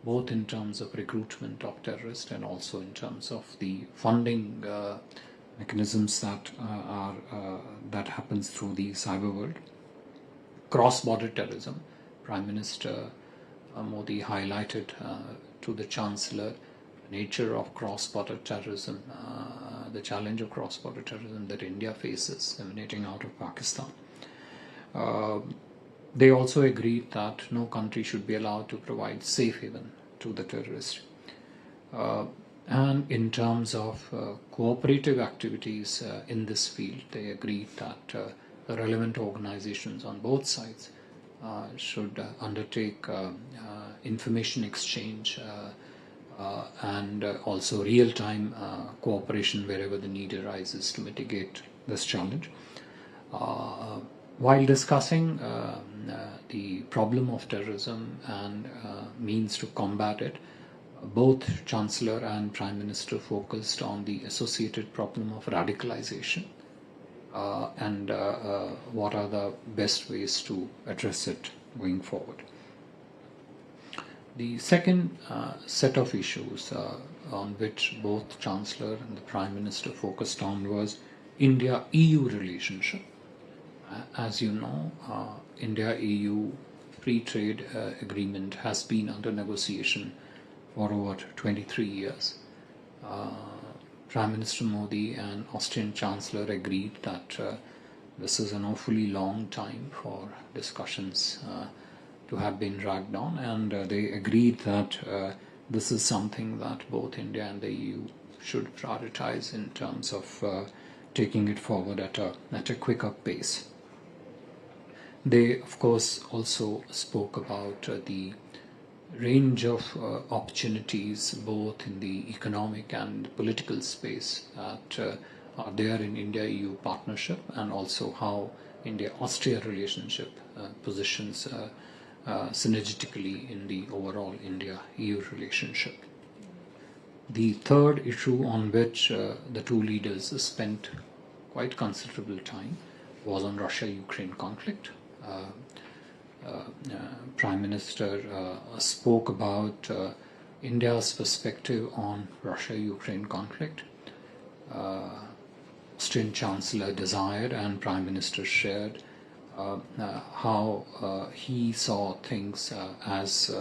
both in terms of recruitment of terrorists and also in terms of the funding mechanisms that that happens through the cyber world. Cross-border terrorism, Prime Minister Modi highlighted to the Chancellor the nature of cross-border terrorism, the challenge of cross-border terrorism that India faces emanating out of Pakistan. They also agreed that no country should be allowed to provide safe haven to the terrorists. And in terms of cooperative activities in this field, they agreed that the relevant organizations on both sides should undertake information exchange and also real-time cooperation wherever the need arises to mitigate this challenge. While discussing the problem of terrorism and means to combat it, both Chancellor and Prime Minister focused on the associated problem of radicalization and what are the best ways to address it going forward. The second set of issues on which both Chancellor and the Prime Minister focused on was India-EU relationship. As you know, India-EU free trade agreement has been under negotiation for over 23 years. Prime Minister Modi and Austrian Chancellor agreed that this is an awfully long time for discussions to have been dragged on, and they agreed that this is something that both India and the EU should prioritize in terms of taking it forward at a quicker pace. They, of course, also spoke about the range of opportunities both in the economic and political space that are there in India-EU partnership, and also how India-Austria relationship positions synergistically in the overall India-EU relationship. The third issue on which the two leaders spent quite considerable time was on Russia-Ukraine conflict. Prime Minister spoke about India's perspective on Russia-Ukraine conflict. Austrian Chancellor desired and Prime Minister shared how he saw things as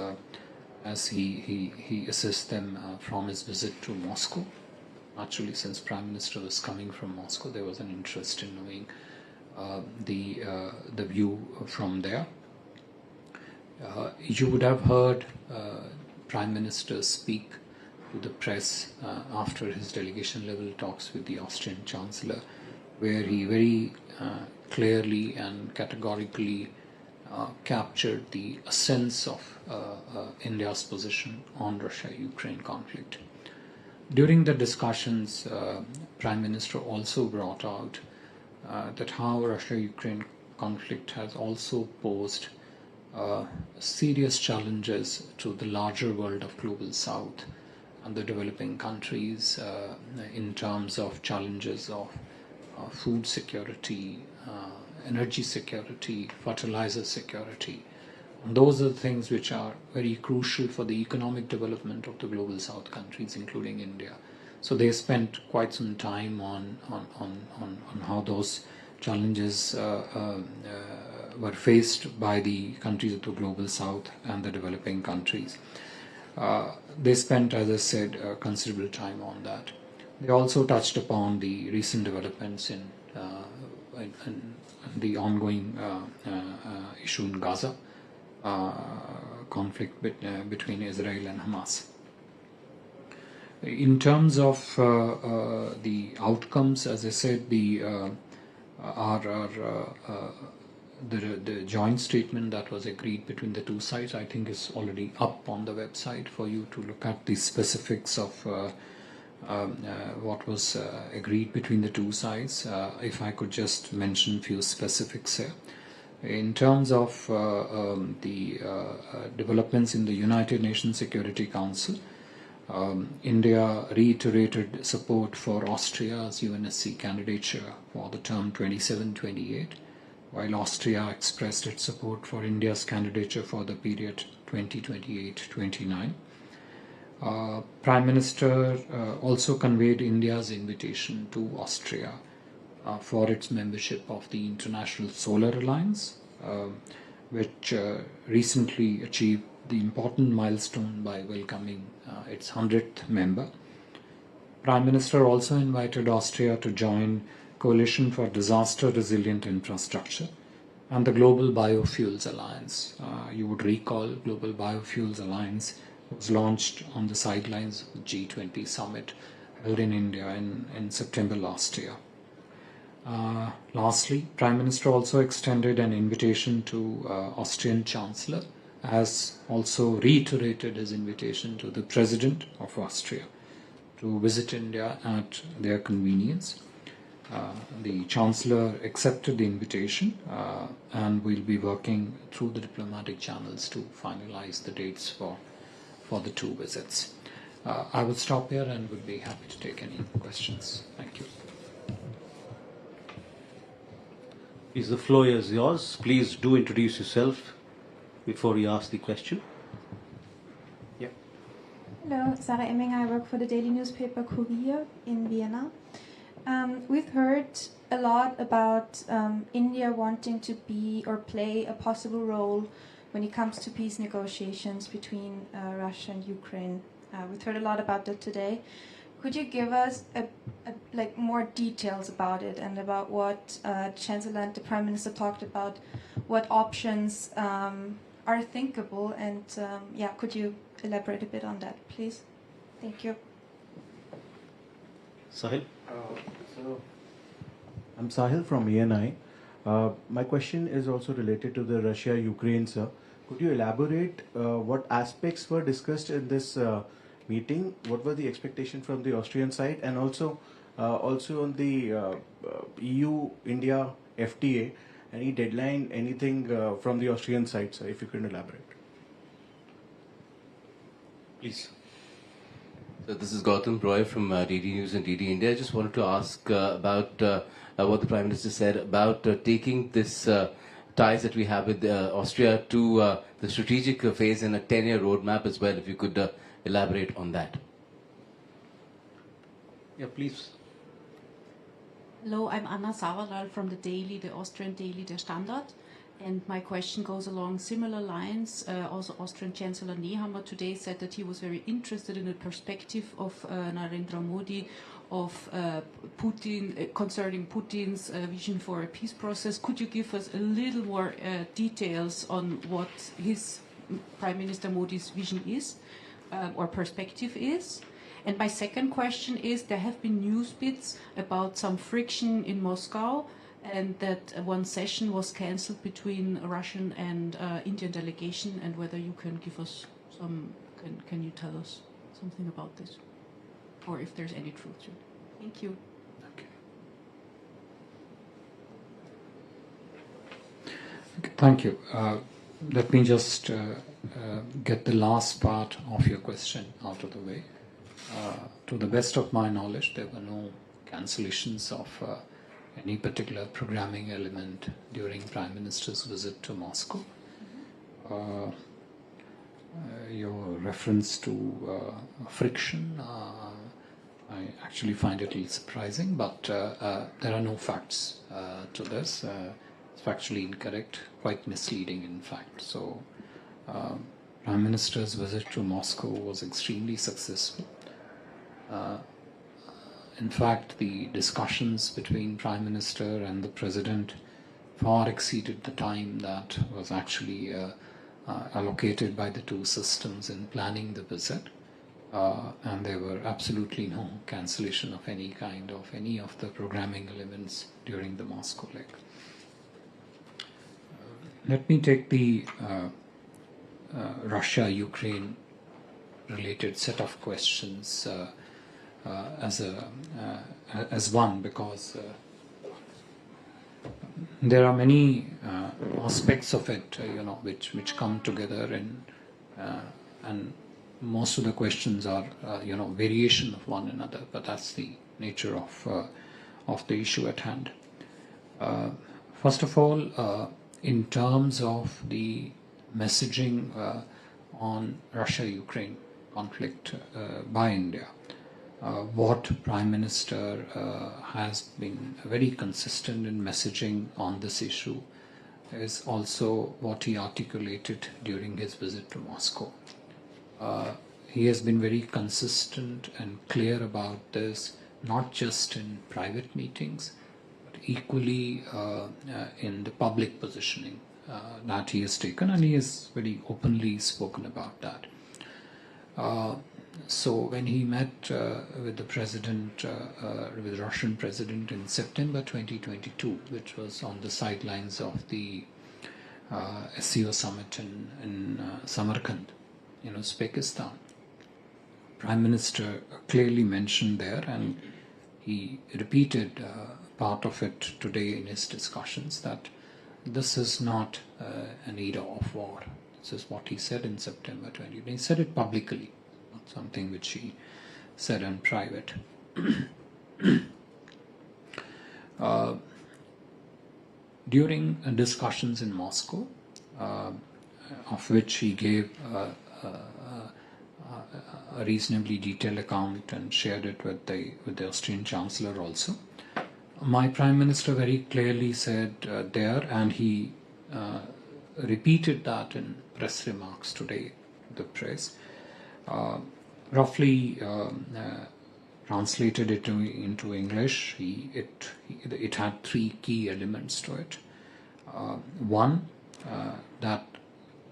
he assessed them from his visit to Moscow. Naturally, since Prime Minister was coming from Moscow, there was an interest in knowing the view from there. You would have heard Prime Minister speak to the press after his delegation level talks with the Austrian Chancellor, where he very clearly and categorically captured the essence of India's position on Russia-Ukraine conflict. During the discussions, Prime Minister also brought out that how Russia-Ukraine conflict has also posed serious challenges to the larger world of global south and the developing countries in terms of challenges of food security, energy security, fertilizer security. And those are the things which are very crucial for the economic development of the global south countries, including India. So they spent quite some time on how those challenges were faced by the countries of the global south and the developing countries. They spent, as I said, considerable time on that. They also touched upon the recent developments in the ongoing issue in Gaza, conflict between Israel and Hamas. In terms of the outcomes, as I said, the joint statement that was agreed between the two sides, I think, is already up on the website for you to look at the specifics of what was agreed between the two sides. If I could just mention a few specifics here. In terms of the developments in the United Nations Security Council, India reiterated support for Austria's UNSC candidature for the term 27-28, while Austria expressed its support for India's candidature for the period 2028-29. Prime Minister also conveyed India's invitation to Austria for its membership of the International Solar Alliance, which recently achieved the important milestone by welcoming its 100th member. Prime Minister also invited Austria to join Coalition for Disaster Resilient Infrastructure and the Global Biofuels Alliance. You would recall Global Biofuels Alliance was launched on the sidelines of the G20 summit held in India in September last year. Lastly, Prime Minister also extended an invitation to Austrian Chancellor, has also reiterated his invitation to the President of Austria to visit India at their convenience. The Chancellor accepted the invitation and will be working through the diplomatic channels to finalize the dates for the two visits. I will stop here and would be happy to take any questions. Thank you. Please, the floor is yours. Please do introduce yourself before you ask the question. Yeah. Hello, Sarah Emminger. I work for the daily newspaper Kurier in Vienna. We've heard a lot about India wanting to be or play a possible role when it comes to peace negotiations between Russia and Ukraine. We've heard a lot about that today. Could you give us more details about it and about what Chancellor and the Prime Minister talked about, what options are thinkable, and could you elaborate a bit on that, please? Thank you. Sahil? I'm Sahil from ENI. My question is also related to the Russia-Ukraine, sir. Could you elaborate what aspects were discussed in this meeting? What were the expectations from the Austrian side, and also on the EU-India FTA? Any deadline, anything from the Austrian side, sir, if you can elaborate? Please. So this is Gautam Roy from DD News and DD India. I just wanted to ask about what the Prime Minister said about taking this ties that we have with Austria to the strategic phase and a 10-year roadmap as well. If you could elaborate on that. Yeah, please. Hello, I'm Anna Savaral from the Austrian daily, Der Standard. And my question goes along similar lines. Also, Austrian Chancellor Nehammer today said that he was very interested in the perspective of Narendra Modi, of Putin, concerning Putin's vision for a peace process. Could you give us a little more details on what his Prime Minister Modi's vision is or perspective is? And my second question is, there have been news bits about some friction in Moscow, and that one session was cancelled between Russian and Indian delegation, and whether you can give us some, can you tell us something about this? Or if there's any truth to it. Thank you. Okay. Thank you. Let me just get the last part of your question out of the way. To the best of my knowledge, there were no cancellations of any particular programming element during Prime Minister's visit to Moscow. Your reference to friction, I actually find it a little surprising, but there are no facts to this. It's factually incorrect, quite misleading in fact. So Prime Minister's visit to Moscow was extremely successful. In fact, the discussions between Prime Minister and the President far exceeded the time that was actually allocated by the two systems in planning the visit. And there were absolutely no cancellation of any kind of any of the programming elements during the Moscow leg. Let me take the Russia-Ukraine related set of questions as one, because there are many aspects of it, which come together, and most of the questions are, variation of one another. But that's the nature of the issue at hand. First of all, in terms of the messaging on Russia-Ukraine conflict by India, what Prime Minister has been very consistent in messaging on this issue is also what he articulated during his visit to Moscow. He has been very consistent and clear about this, not just in private meetings, but equally in the public positioning that he has taken, and he has very openly spoken about that. So when he met with the president, with the Russian president in September 2022, which was on the sidelines of the SCO summit in Samarkand, in Uzbekistan, Prime Minister clearly mentioned there, and he repeated part of it today in his discussions, that this is not an era of war. This is what he said in September 20. He said it publicly, not something which he said in private. During discussions in Moscow, of which he gave a reasonably detailed account and shared it with the Austrian Chancellor also, my Prime Minister very clearly said there, and he repeated that in press remarks today to the press, roughly translated it into English. It had three key elements to it. One, that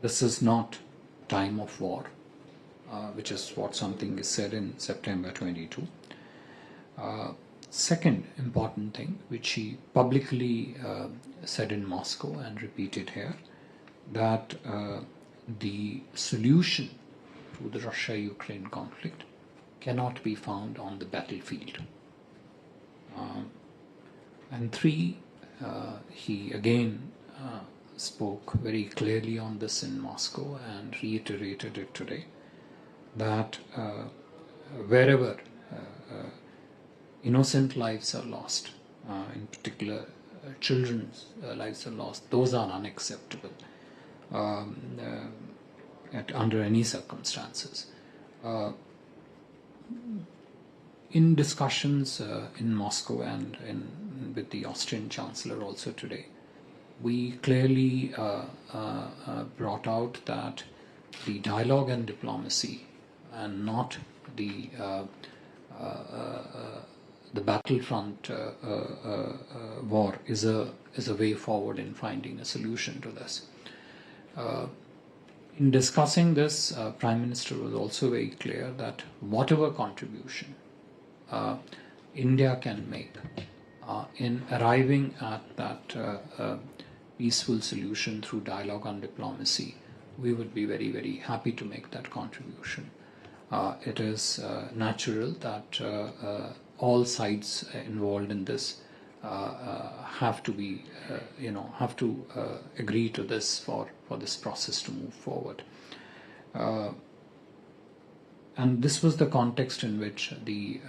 this is not time of war, which is what something is said in September 22. Second important thing, which he publicly said in Moscow and repeated here, that the solution to the Russia-Ukraine conflict cannot be found on the battlefield. And three, he again spoke very clearly on this in Moscow and reiterated it today, that wherever innocent lives are lost, in particular children's lives are lost, those are unacceptable under any circumstances. In discussions in Moscow and with the Austrian Chancellor also today, we clearly brought out that the dialogue and diplomacy, and not the battlefront war, is a way forward in finding a solution to this. In discussing this, Prime Minister was also very clear that whatever contribution India can make in arriving at that peaceful solution through dialogue and diplomacy, we would be very, very happy to make that contribution. It is natural that all sides involved in this have to be, agree to this for this process to move forward. And this was the context in which the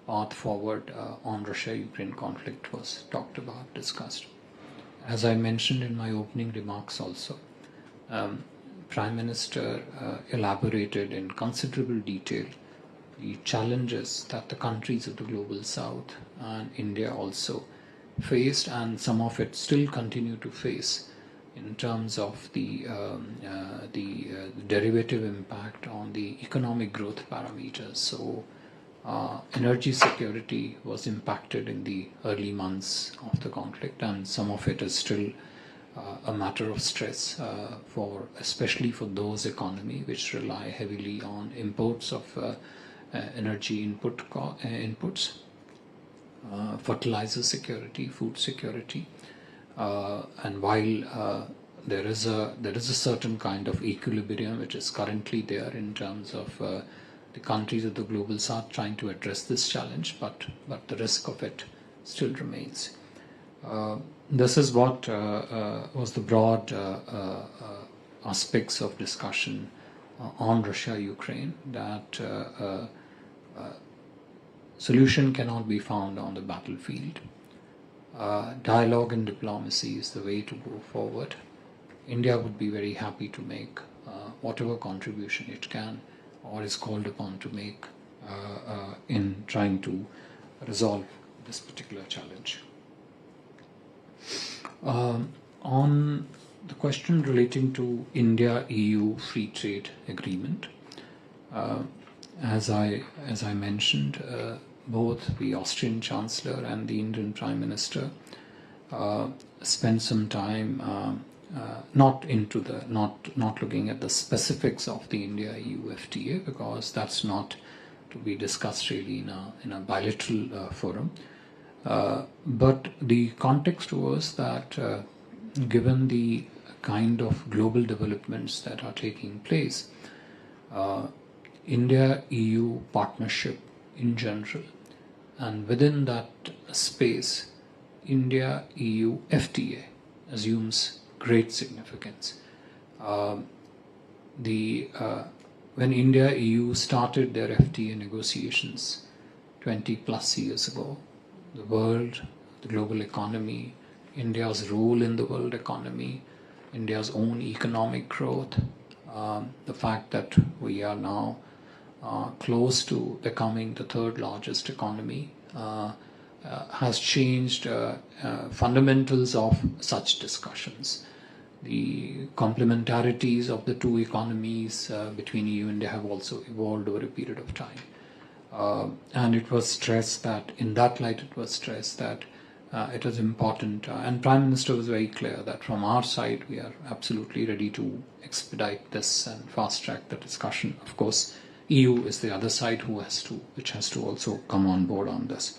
path forward on Russia-Ukraine conflict was talked about, discussed. As I mentioned in my opening remarks also, Prime Minister elaborated in considerable detail the challenges that the countries of the global south and India also faced, and some of it still continue to face in terms of the derivative impact on the economic growth parameters. So energy security was impacted in the early months of the conflict, and some of it is still a matter of stress especially for those economies which rely heavily on imports of energy inputs, fertilizer security, food security, and while there is a certain kind of equilibrium which is currently there in terms of the countries of the global south trying to address this challenge, but the risk of it still remains. This is what was the broad aspects of discussion on Russia-Ukraine, that solution cannot be found on the battlefield. Dialogue and diplomacy is the way to go forward. India would be very happy to make whatever contribution it can or is called upon to make in trying to resolve this particular challenge. On the question relating to India-EU free trade agreement, as I mentioned, both the Austrian Chancellor and the Indian Prime Minister spent some time not looking at the specifics of the India-EU FTA, because that's not to be discussed really in a bilateral forum. But the context was that given the kind of global developments that are taking place, India-EU partnership in general, and within that space, India-EU FTA assumes great significance. When India-EU started their FTA negotiations 20 plus years ago, the world, the global economy, India's role in the world economy, India's own economic growth, the fact that we are now close to becoming the third largest economy has changed fundamentals of such discussions. The complementarities of the two economies between EU and India have also evolved over a period of time. And it was stressed that, in that light, it was stressed that it was important, and Prime Minister was very clear that from our side we are absolutely ready to expedite this and fast track the discussion. Of course, EU is the other side which has to also come on board on this.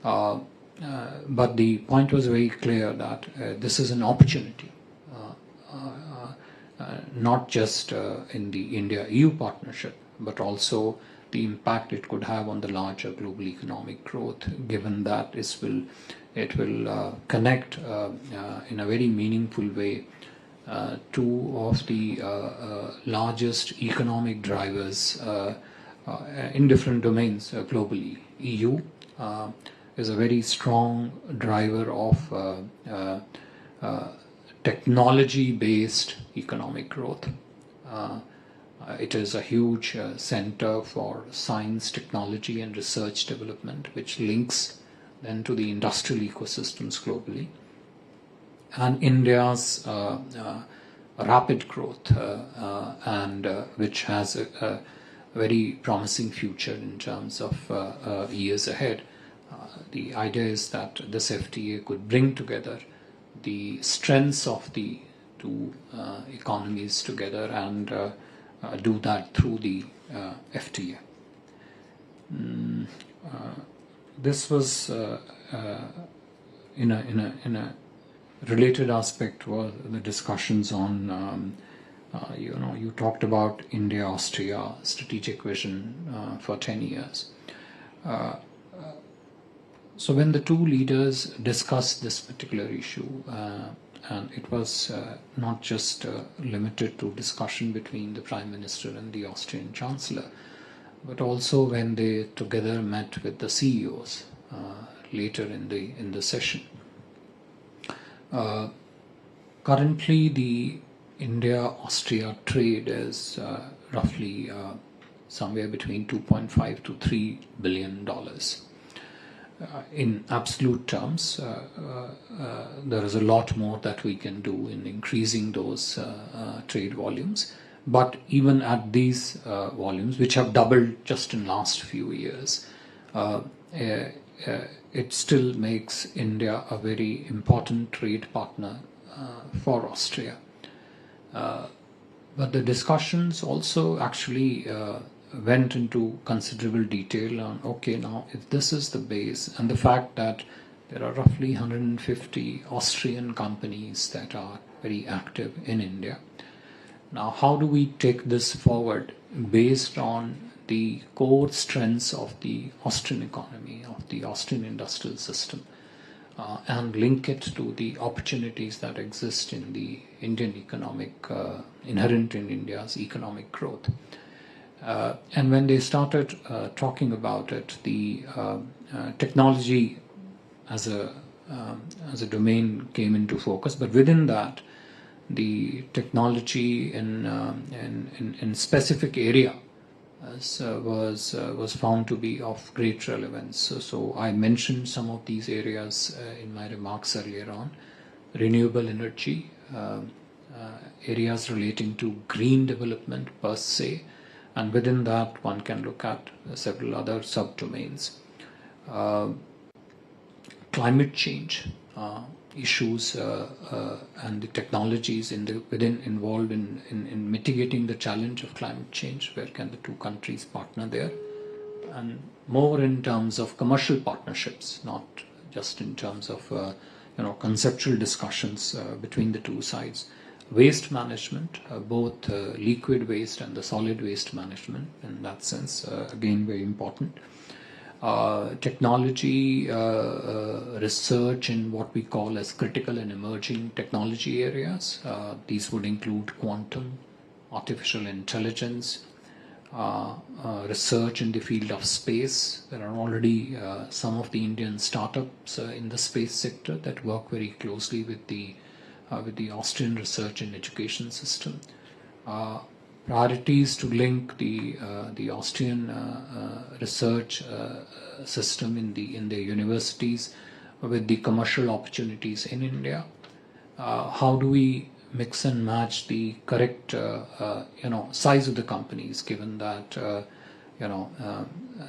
But the point was very clear that this is an opportunity, not just in the India-EU partnership, but also the impact it could have on the larger global economic growth, given that it will connect in a very meaningful way two of the largest economic drivers in different domains globally. EU is a very strong driver of technology-based economic growth. It is a huge center for science, technology and research development, which links then to the industrial ecosystems globally. And India's rapid growth and which has a very promising future in terms of years ahead. The idea is that this FTA could bring together the strengths of the two economies together and do that through the FTA. This was in a related aspect was the discussions on you talked about India-Austria strategic vision for 10 years. So when the two leaders discussed this particular issue, and it was not just limited to discussion between the Prime Minister and the Austrian Chancellor, but also when they together met with the CEOs later in the session. Currently, the India-Austria trade is roughly somewhere between 2.5 to $3 billion. In absolute terms, there is a lot more that we can do in increasing those trade volumes. But even at these volumes, which have doubled just in the last few years, it still makes India a very important trade partner for Austria. But the discussions also actually went into considerable detail on, okay, now if this is the base, and the fact that there are roughly 150 Austrian companies that are very active in India. Now, how do we take this forward based on the core strengths of the Austrian economy, of the Austrian industrial system, and link it to the opportunities that exist in the Indian economic, inherent in India's economic growth? And when they started talking about it, the technology as a domain came into focus, but within that, the technology in specific area was found to be of great relevance. So I mentioned some of these areas in my remarks earlier on: renewable energy, areas relating to green development per se, and within that one can look at several other subdomains. Climate change issues and the technologies involved in mitigating the challenge of climate change. Where can the two countries partner there? And more in terms of commercial partnerships, not just in terms of conceptual discussions between the two sides. Waste management, both liquid waste and the solid waste management, in that sense, again very important. Technology research in what we call as critical and emerging technology areas. These would include quantum, artificial intelligence, research in the field of space. There are already some of the Indian startups in the space sector that work very closely with the Austrian research and education system. Priorities to link the Austrian research system in the universities with the commercial opportunities in India. How do we mix and match the correct size of the companies, given that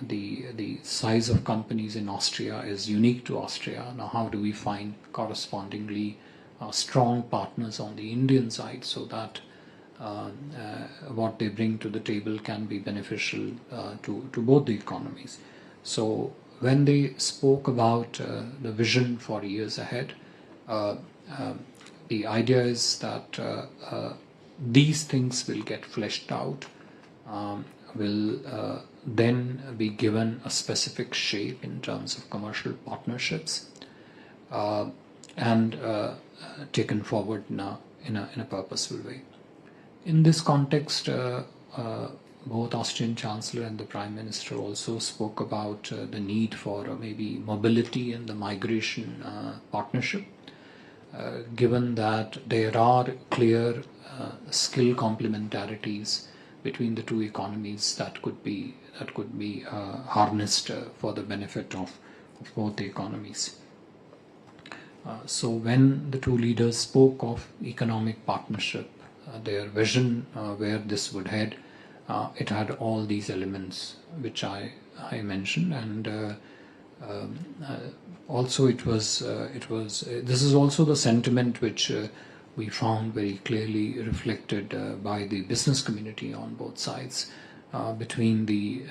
the size of companies in Austria is unique to Austria? Now, how do we find correspondingly strong partners on the Indian side so that what they bring to the table can be beneficial to both the economies? So when they spoke about the vision for years ahead, the idea is that these things will get fleshed out, will then be given a specific shape in terms of commercial partnerships, and taken forward now in a purposeful way. In this context, both Austrian Chancellor and the Prime Minister also spoke about the need for maybe mobility and the migration partnership, given that there are clear skill complementarities between the two economies that could be harnessed for the benefit of both the economies. So when the two leaders spoke of economic partnership, their vision where this would head, it had all these elements which I mentioned, and also this is also the sentiment which we found very clearly reflected by the business community on both sides, between the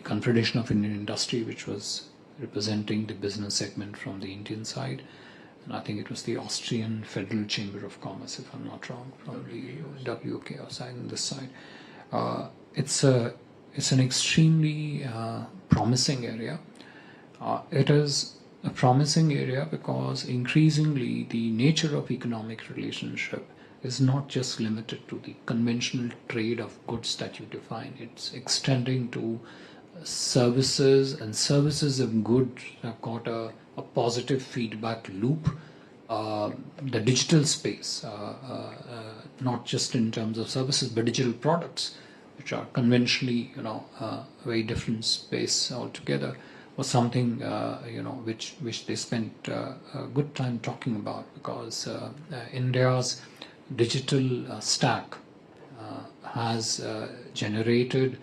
Confederation of Indian Industry, which was representing the business segment from the Indian side, and I think it was the Austrian Federal Chamber of Commerce, if I'm not wrong, from the WKO side and this side. It's an extremely promising area. It is a promising area because increasingly the nature of economic relationship is not just limited to the conventional trade of goods that you define. It's extending to services, and services of goods have got a positive feedback loop. The digital space, not just in terms of services, but digital products, which are conventionally, a very different space altogether, was something, which they spent a good time talking about, because India's digital stack has generated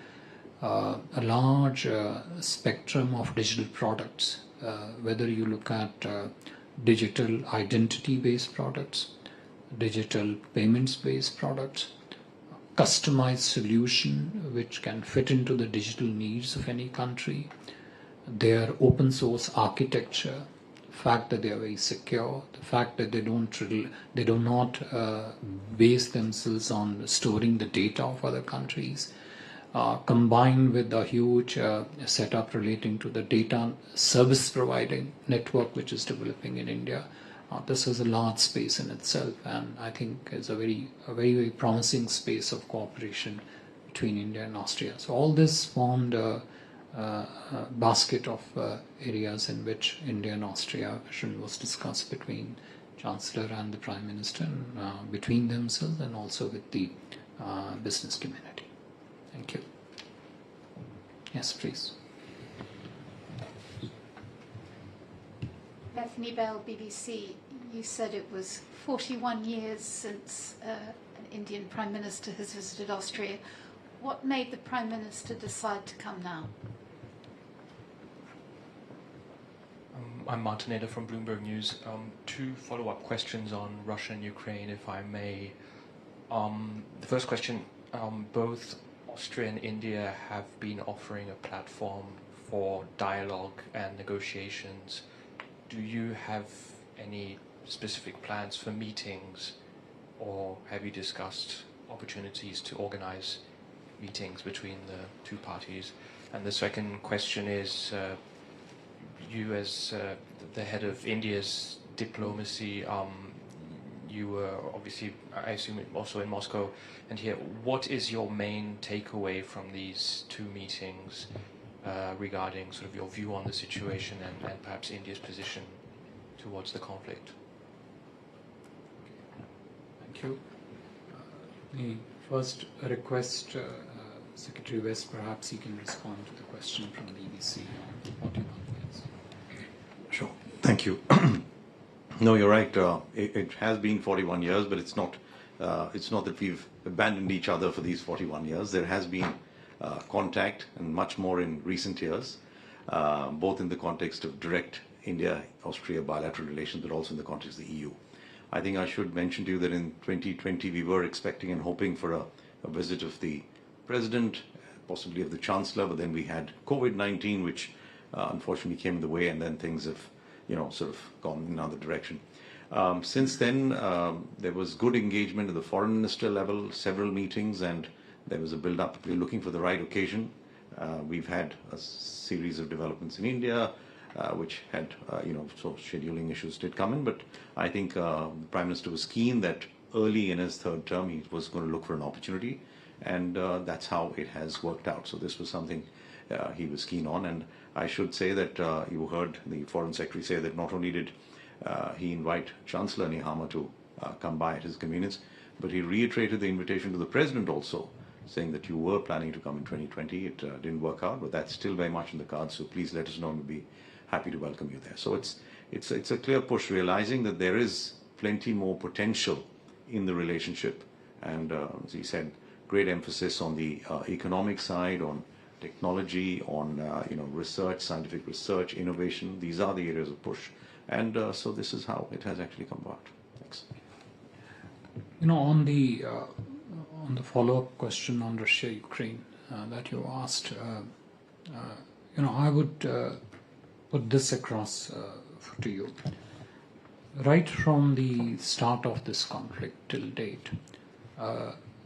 a large spectrum of digital products, whether you look at digital identity-based products, digital payments-based products, customized solution which can fit into the digital needs of any country, their open source architecture, the fact that they are very secure, the fact that they do not base themselves on storing the data of other countries, combined with the huge setup relating to the data service providing network which is developing in India. This is a large space in itself, and I think is a very promising space of cooperation between India and Austria. So all this formed a basket of areas in which India and Austria vision was discussed between Chancellor and the Prime Minister, between themselves and also with the business community. Thank you. Yes, please. Bethany Bell, BBC. You said it was 41 years since an Indian Prime Minister has visited Austria. What made the Prime Minister decide to come now? I'm Martin Eder from Bloomberg News. Two follow-up questions on Russia and Ukraine, if I may. The first question, both Austria and India have been offering a platform for dialogue and negotiations. Do you have any specific plans for meetings, or have you discussed opportunities to organize meetings between the two parties? And the second question is, you as the head of India's diplomacy, you were obviously, I assume, also in Moscow and here. What is your main takeaway from these two meetings regarding sort of your view on the situation and perhaps India's position towards the conflict? Thank you. The first request, Secretary West, perhaps he can respond to the question from the BBC on 41 years. Sure. Thank you. No, you're right. It has been 41 years, but it's not that we've abandoned each other for these 41 years. There has been contact, and much more in recent years, both in the context of direct India-Austria bilateral relations, but also in the context of the EU. I think I should mention to you that in 2020 we were expecting and hoping for a visit of the President, possibly of the Chancellor, but then we had COVID-19, which unfortunately came in the way, and then things have sort of gone in another direction. Since then, there was good engagement at the foreign minister level, several meetings, and there was a build-up. We're looking for the right occasion. We've had a series of developments in India, which had, so scheduling issues did come in, but I think the Prime Minister was keen that early in his third term he was going to look for an opportunity, and that's how it has worked out. So this was something he was keen on, and I should say that you heard the Foreign Secretary say that not only did he invite Chancellor Nehammer to come by at his convenience, but he reiterated the invitation to the President also, saying that you were planning to come in 2020. It didn't work out, but that's still very much in the cards, so please let us know, and we'll be happy to welcome you there. So it's a clear push, realizing that there is plenty more potential in the relationship, and as he said, great emphasis on the economic side, on technology, on research, scientific research, innovation. These are the areas of push, and so this is how it has actually come about. Thanks. On the follow-up question on Russia-Ukraine that you asked, I would put this across to you. Right from the start of this conflict till date,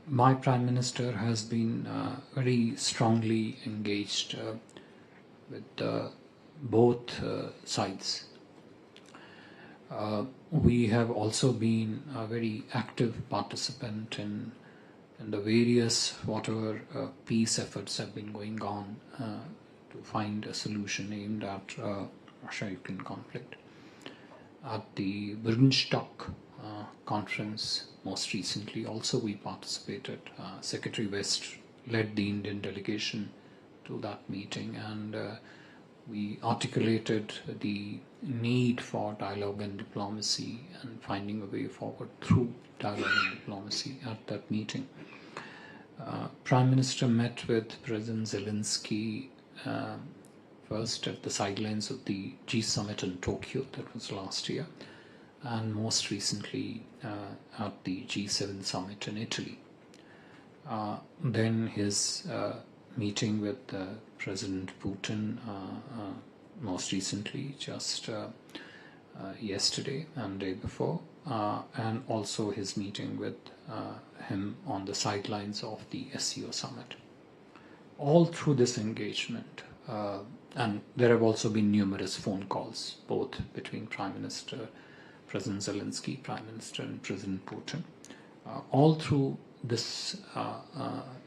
my Prime Minister has been very strongly engaged with the both sides. We have also been a very active participant in the various whatever peace efforts have been going on to find a solution aimed at Russia-Ukraine conflict. At the Birkenstock conference most recently also we participated. Secretary West led the Indian delegation to that meeting, and we articulated the need for dialogue and diplomacy and finding a way forward through dialogue and diplomacy at that meeting. Prime Minister met with President Zelensky first at the sidelines of the G Summit in Tokyo, that was last year, and most recently at the G7 Summit in Italy. Then his meeting with President Putin most recently, just yesterday and day before, and also his meeting with him on the sidelines of the SCO summit. All through this engagement, and there have also been numerous phone calls, both between Prime Minister, President Zelensky, Prime Minister, and President Putin. All through this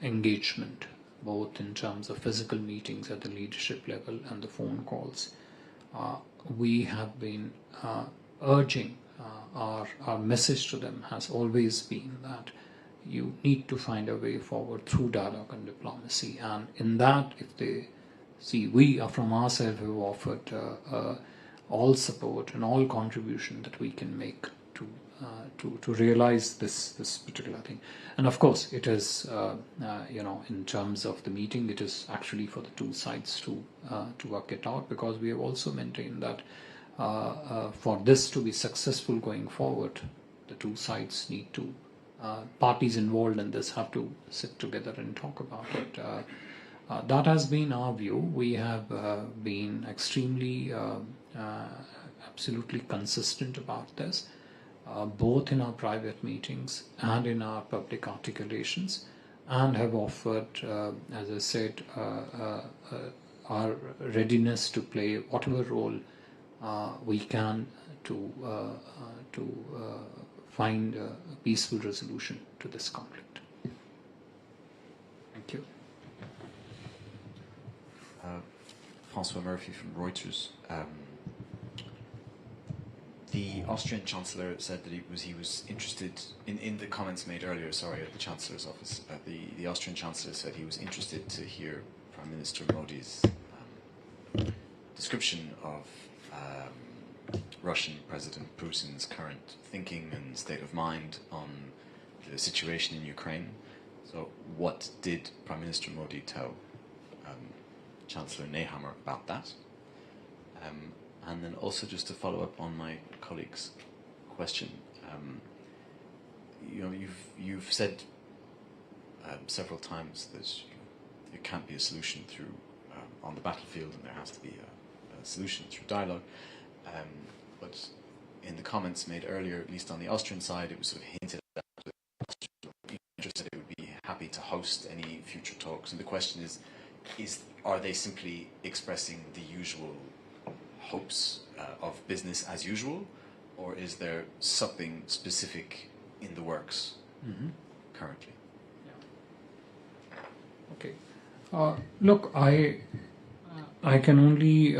engagement, both in terms of physical meetings at the leadership level and the phone calls, we have been urging, our message to them has always been that you need to find a way forward through dialogue and diplomacy. And in that, if they see, we are from our side have offered all support and all contribution that we can make to realize this particular thing. And of course, it is in terms of the meeting, it is actually for the two sides to work it out, because we have also maintained that for this to be successful going forward, the two sides need to, parties involved in this have to sit together and talk about it. That has been our view. We have been extremely, absolutely consistent about this, both in our private meetings and in our public articulations, and have offered, as I said, our readiness to play whatever role we can to find a peaceful resolution to this conflict. Thank you. François Murphy from Reuters. The Austrian Chancellor said that he was interested in the comments made earlier, at the Chancellor's office. The Austrian Chancellor said he was interested to hear Prime Minister Modi's description of Russian President Putin's current thinking and state of mind on the situation in Ukraine. So what did Prime Minister Modi tell Chancellor Nehammer about that? And then also, just to follow up on my colleague's question, you've said several times that there can't be a solution through on the battlefield, and there has to be a solution through dialogue. But in the comments made earlier, at least on the Austrian side, it was sort of hinted at that interested it would be happy to host any future talks. And the question is are they simply expressing the usual hopes of business as usual, or is there something specific in the works currently? Okay. Look, I can only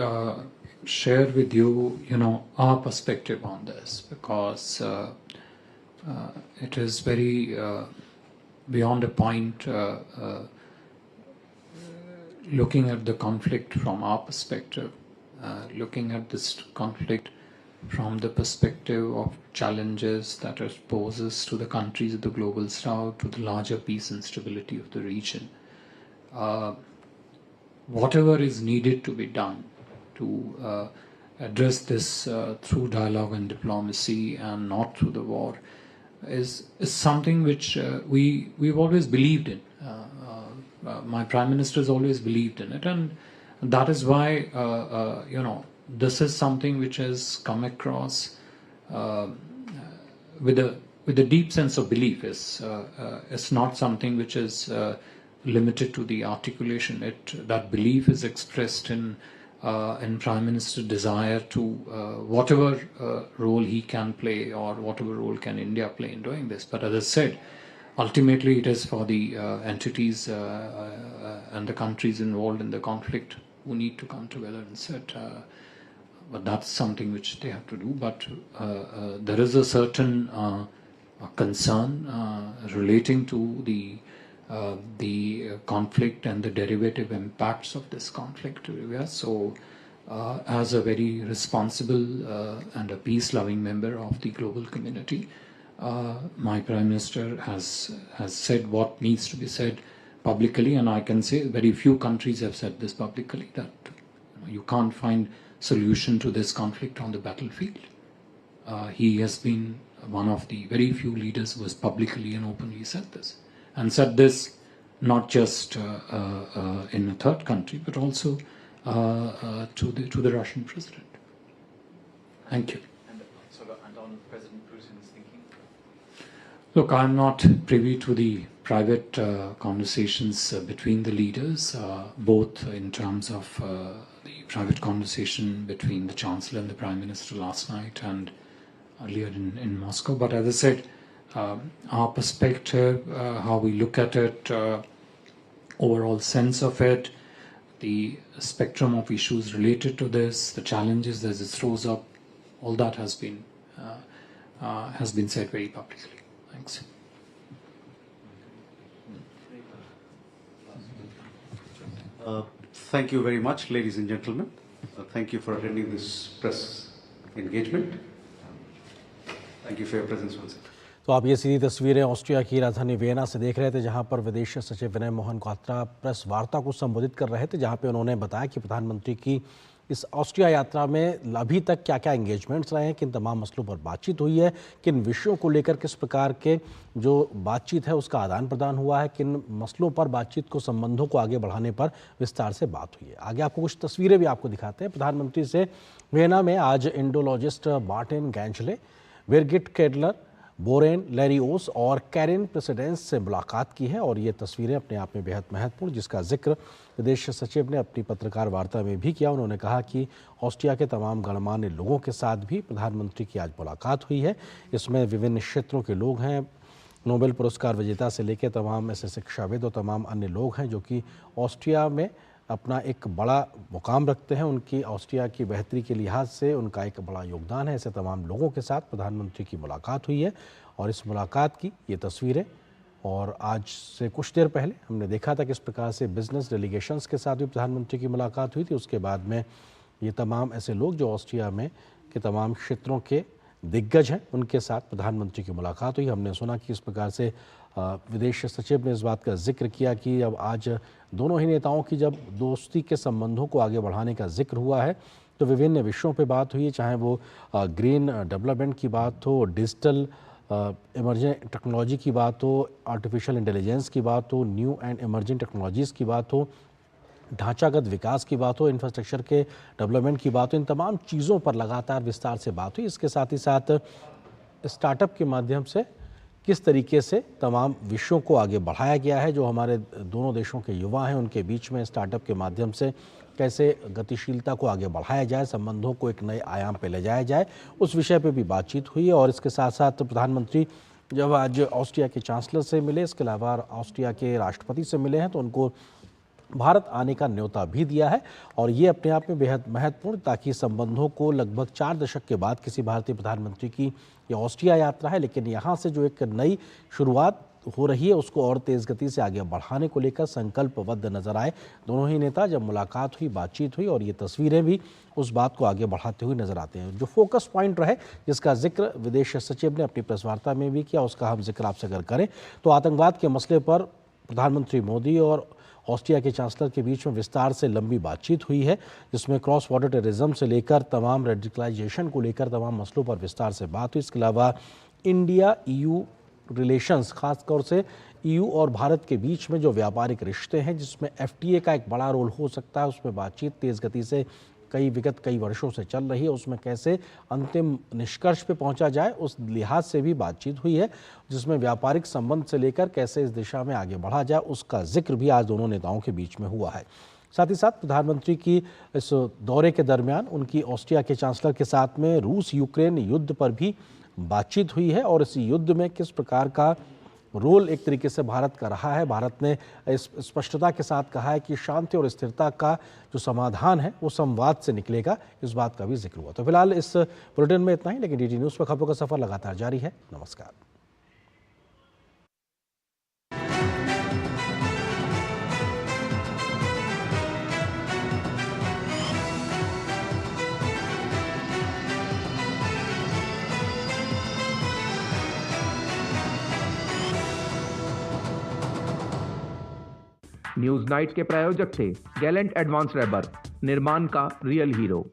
share with you, our perspective on this, because it is very beyond a point. Looking at the conflict from our perspective, looking at this conflict from the perspective of challenges that it poses to the countries of the global south, to the larger peace and stability of the region. Whatever is needed to be done to address this through dialogue and diplomacy and not through the war is something which we've always believed in. My Prime Minister has always believed in it, and that is why this is something which has come across with a deep sense of belief. It's not something which is limited to the articulation. That belief is expressed in and Prime Minister desire to whatever role he can play or whatever role can India play in doing this. But as I said, ultimately it is for the entities and the countries involved in the conflict who need to come together and sit. But that's something which they have to do. But there is a certain concern relating to the conflict and the derivative impacts of this conflict to India. So, as a very responsible and a peace-loving member of the global community, my Prime Minister has said what needs to be said publicly, and I can say very few countries have said this publicly, that you can't find solution to this conflict on the battlefield. He has been one of the very few leaders who has publicly and openly said this, and said this not just in a third country, but also to the Russian president. Thank you. And on President Putin's thinking? Look, I'm not privy to the private conversations between the leaders, both in terms of the private conversation between the Chancellor and the Prime Minister last night and earlier in Moscow. But as I said, our perspective, how we look at it, overall sense of it, the spectrum of issues related to this, the challenges that it throws up, all that has been said very publicly. Thanks. Thank you very much, ladies and gentlemen. Thank you for attending this press engagement. Thank you for your presence once again. तो आप ये सीधी तस्वीरें Austria की राजधानी Vienna से देख रहे थे, जहां पर विदेश सचिव विनय मोहन क्वात्रा प्रेस वार्ता को संबोधित कर रहे थे, जहां पे उन्होंने बताया कि प्रधानमंत्री की इस ऑस्ट्रिया यात्रा में अभी तक क्या क्या एंगेजमेंट्स रहे हैं, किन तमाम मसलों पर बातचीत हुई है, किन विषयों को लेकर किस प्रकार के जो बातचीत है उसका आदान प्रदान हुआ है, किन मसलों पर बातचीत को, संबंधों को आगे बढ़ाने पर विस्तार से बात हुई है। आगे आपको कुछ तस्वीरें भी आपको दिखाते हैं। प्रधानमंत्री से वियना में आज इंडोलॉजिस्ट मार्टिन गैंचले, बिरगिट केडलर, बोरेन लेरियोस और कैरिन प्रेसिडेंस से मुलाकात की है, और ये तस्वीरें अपने आप में बेहद महत्वपूर्ण, जिसका जिक्र विदेश सचिव ने अपनी पत्रकार वार्ता में भी किया। उन्होंने कहा कि ऑस्ट्रिया के तमाम गणमान्य लोगों के साथ भी प्रधानमंत्री की आज मुलाकात हुई है। इसमें विभिन्न क्षेत्रों के लोग हैं, नोबेल पुरस्कार विजेता से लेकर तमाम ऐसे शिक्षाविद और तमाम अन्य लोग हैं जो कि ऑस्ट्रिया में अपना एक बड़ा मुकाम रखते हैं। उनकी ऑस्ट्रिया की बेहतरी के लिहाज से उनका एक बड़ा योगदान है। ऐसे तमाम लोगों के साथ प्रधानमंत्री की मुलाकात हुई है, और इस मुलाकात की ये तस्वीरें, और आज से कुछ देर पहले हमने देखा था किस प्रकार से बिजनेस डेलीगेशंस के साथ भी प्रधानमंत्री की मुलाकात हुई थी। उसके बाद में ये तमाम ऐसे लोग जो ऑस्ट्रिया में के तमाम क्षेत्रों के दिग्गज हैं, उनके साथ प्रधानमंत्री की मुलाकात हुई। हमने सुना कि इस प्रकार से विदेश सचिव ने इस बात का जिक्र किया कि अब आज दोनों ही नेताओं की जब दोस्ती के संबंधों को आगे बढ़ाने का जिक्र हुआ है, तो विभिन्न विषयों पे बात हुई है, चाहे वो ग्रीन डेवलपमेंट की बात हो, डिजिटल इमर्जिंग टेक्नोलॉजी की बात हो, आर्टिफिशियल इंटेलिजेंस की बात हो, न्यू एंड इमर्जिंग टेक्नोलॉजीज़ की बात हो, ढांचागत विकास की बात हो, इंफ्रास्ट्रक्चर के डेवलपमेंट की बात हो, इन तमाम चीज़ों पर लगातार विस्तार से बात हुई। इसके साथ ही साथ स्टार्टअप के माध्यम से किस तरीके से तमाम विषयों को आगे बढ़ाया गया है, जो हमारे दोनों देशों के युवा हैं उनके बीच में स्टार्टअप के माध्यम से कैसे गतिशीलता को आगे बढ़ाया जाए, संबंधों को एक नए आयाम पे ले जाया जाए, उस विषय पे भी बातचीत हुई है। और इसके साथ साथ प्रधानमंत्री जब आज ऑस्ट्रिया के चांसलर से मिले, इसके अलावा ऑस्ट्रिया के राष्ट्रपति से मिले हैं, तो उनको भारत आने का न्योता भी दिया है, और ये अपने आप में बेहद महत्वपूर्ण, ताकि संबंधों को लगभग 4 दशक के बाद किसी भारतीय प्रधानमंत्री की ये ऑस्ट्रिया यात्रा है, लेकिन यहाँ से जो एक नई शुरुआत हो रही है उसको और तेज़ गति से आगे बढ़ाने को लेकर संकल्पबद्ध नजर आए दोनों ही नेता। जब मुलाकात हुई, बातचीत हुई, और ये तस्वीरें भी उस बात को आगे बढ़ाते हुए नजर आते हैं। जो फोकस पॉइंट रहे, जिसका जिक्र विदेश सचिव ने अपनी प्रेस वार्ता में भी किया, उसका हम जिक्र आपसे अगर करें तो आतंकवाद के मसले पर प्रधानमंत्री मोदी और ऑस्ट्रिया के चांसलर के बीच में विस्तार से लंबी बातचीत हुई है, जिसमें क्रॉस बॉर्डर टेररिज्म से लेकर तमाम रेडिकलाइजेशन को लेकर तमाम मसलों पर विस्तार से बात हुई। इसके अलावा इंडिया EU रिलेशंस, खासतौर से EU और भारत के बीच में जो व्यापारिक रिश्ते हैं, जिसमें FTA का एक बड़ा रोल हो सकता है, उसमें बातचीत तेज़ गति से विगत कई वर्षों से चल रही है, उसमें कैसे अंतिम निष्कर्ष पे पहुंचा जाए, उस लिहाज से भी बातचीत हुई है, जिसमें व्यापारिक संबंध से लेकर कैसे इस दिशा में आगे बढ़ा जाए, उसका जिक्र भी आज दोनों नेताओं के बीच में हुआ है। साथ ही साथ प्रधानमंत्री की इस दौरे के दरमियान उनकी ऑस्ट्रिया के चांसलर के साथ में रूस यूक्रेन युद्ध पर भी बातचीत हुई है और इस युद्ध में किस प्रकार का रोल एक तरीके से भारत का रहा है। भारत ने इस स्पष्टता के साथ कहा है कि शांति और स्थिरता का जो समाधान है वो संवाद से निकलेगा, इस बात का भी जिक्र हुआ। तो फिलहाल इस बुलेटिन में इतना ही, लेकिन डीडी न्यूज़ पर खबरों का सफर लगातार जारी है। नमस्कार। न्यूज नाइट के प्रायोजक थे गैलेंट एडवांस रैबर, निर्माण का रियल हीरो।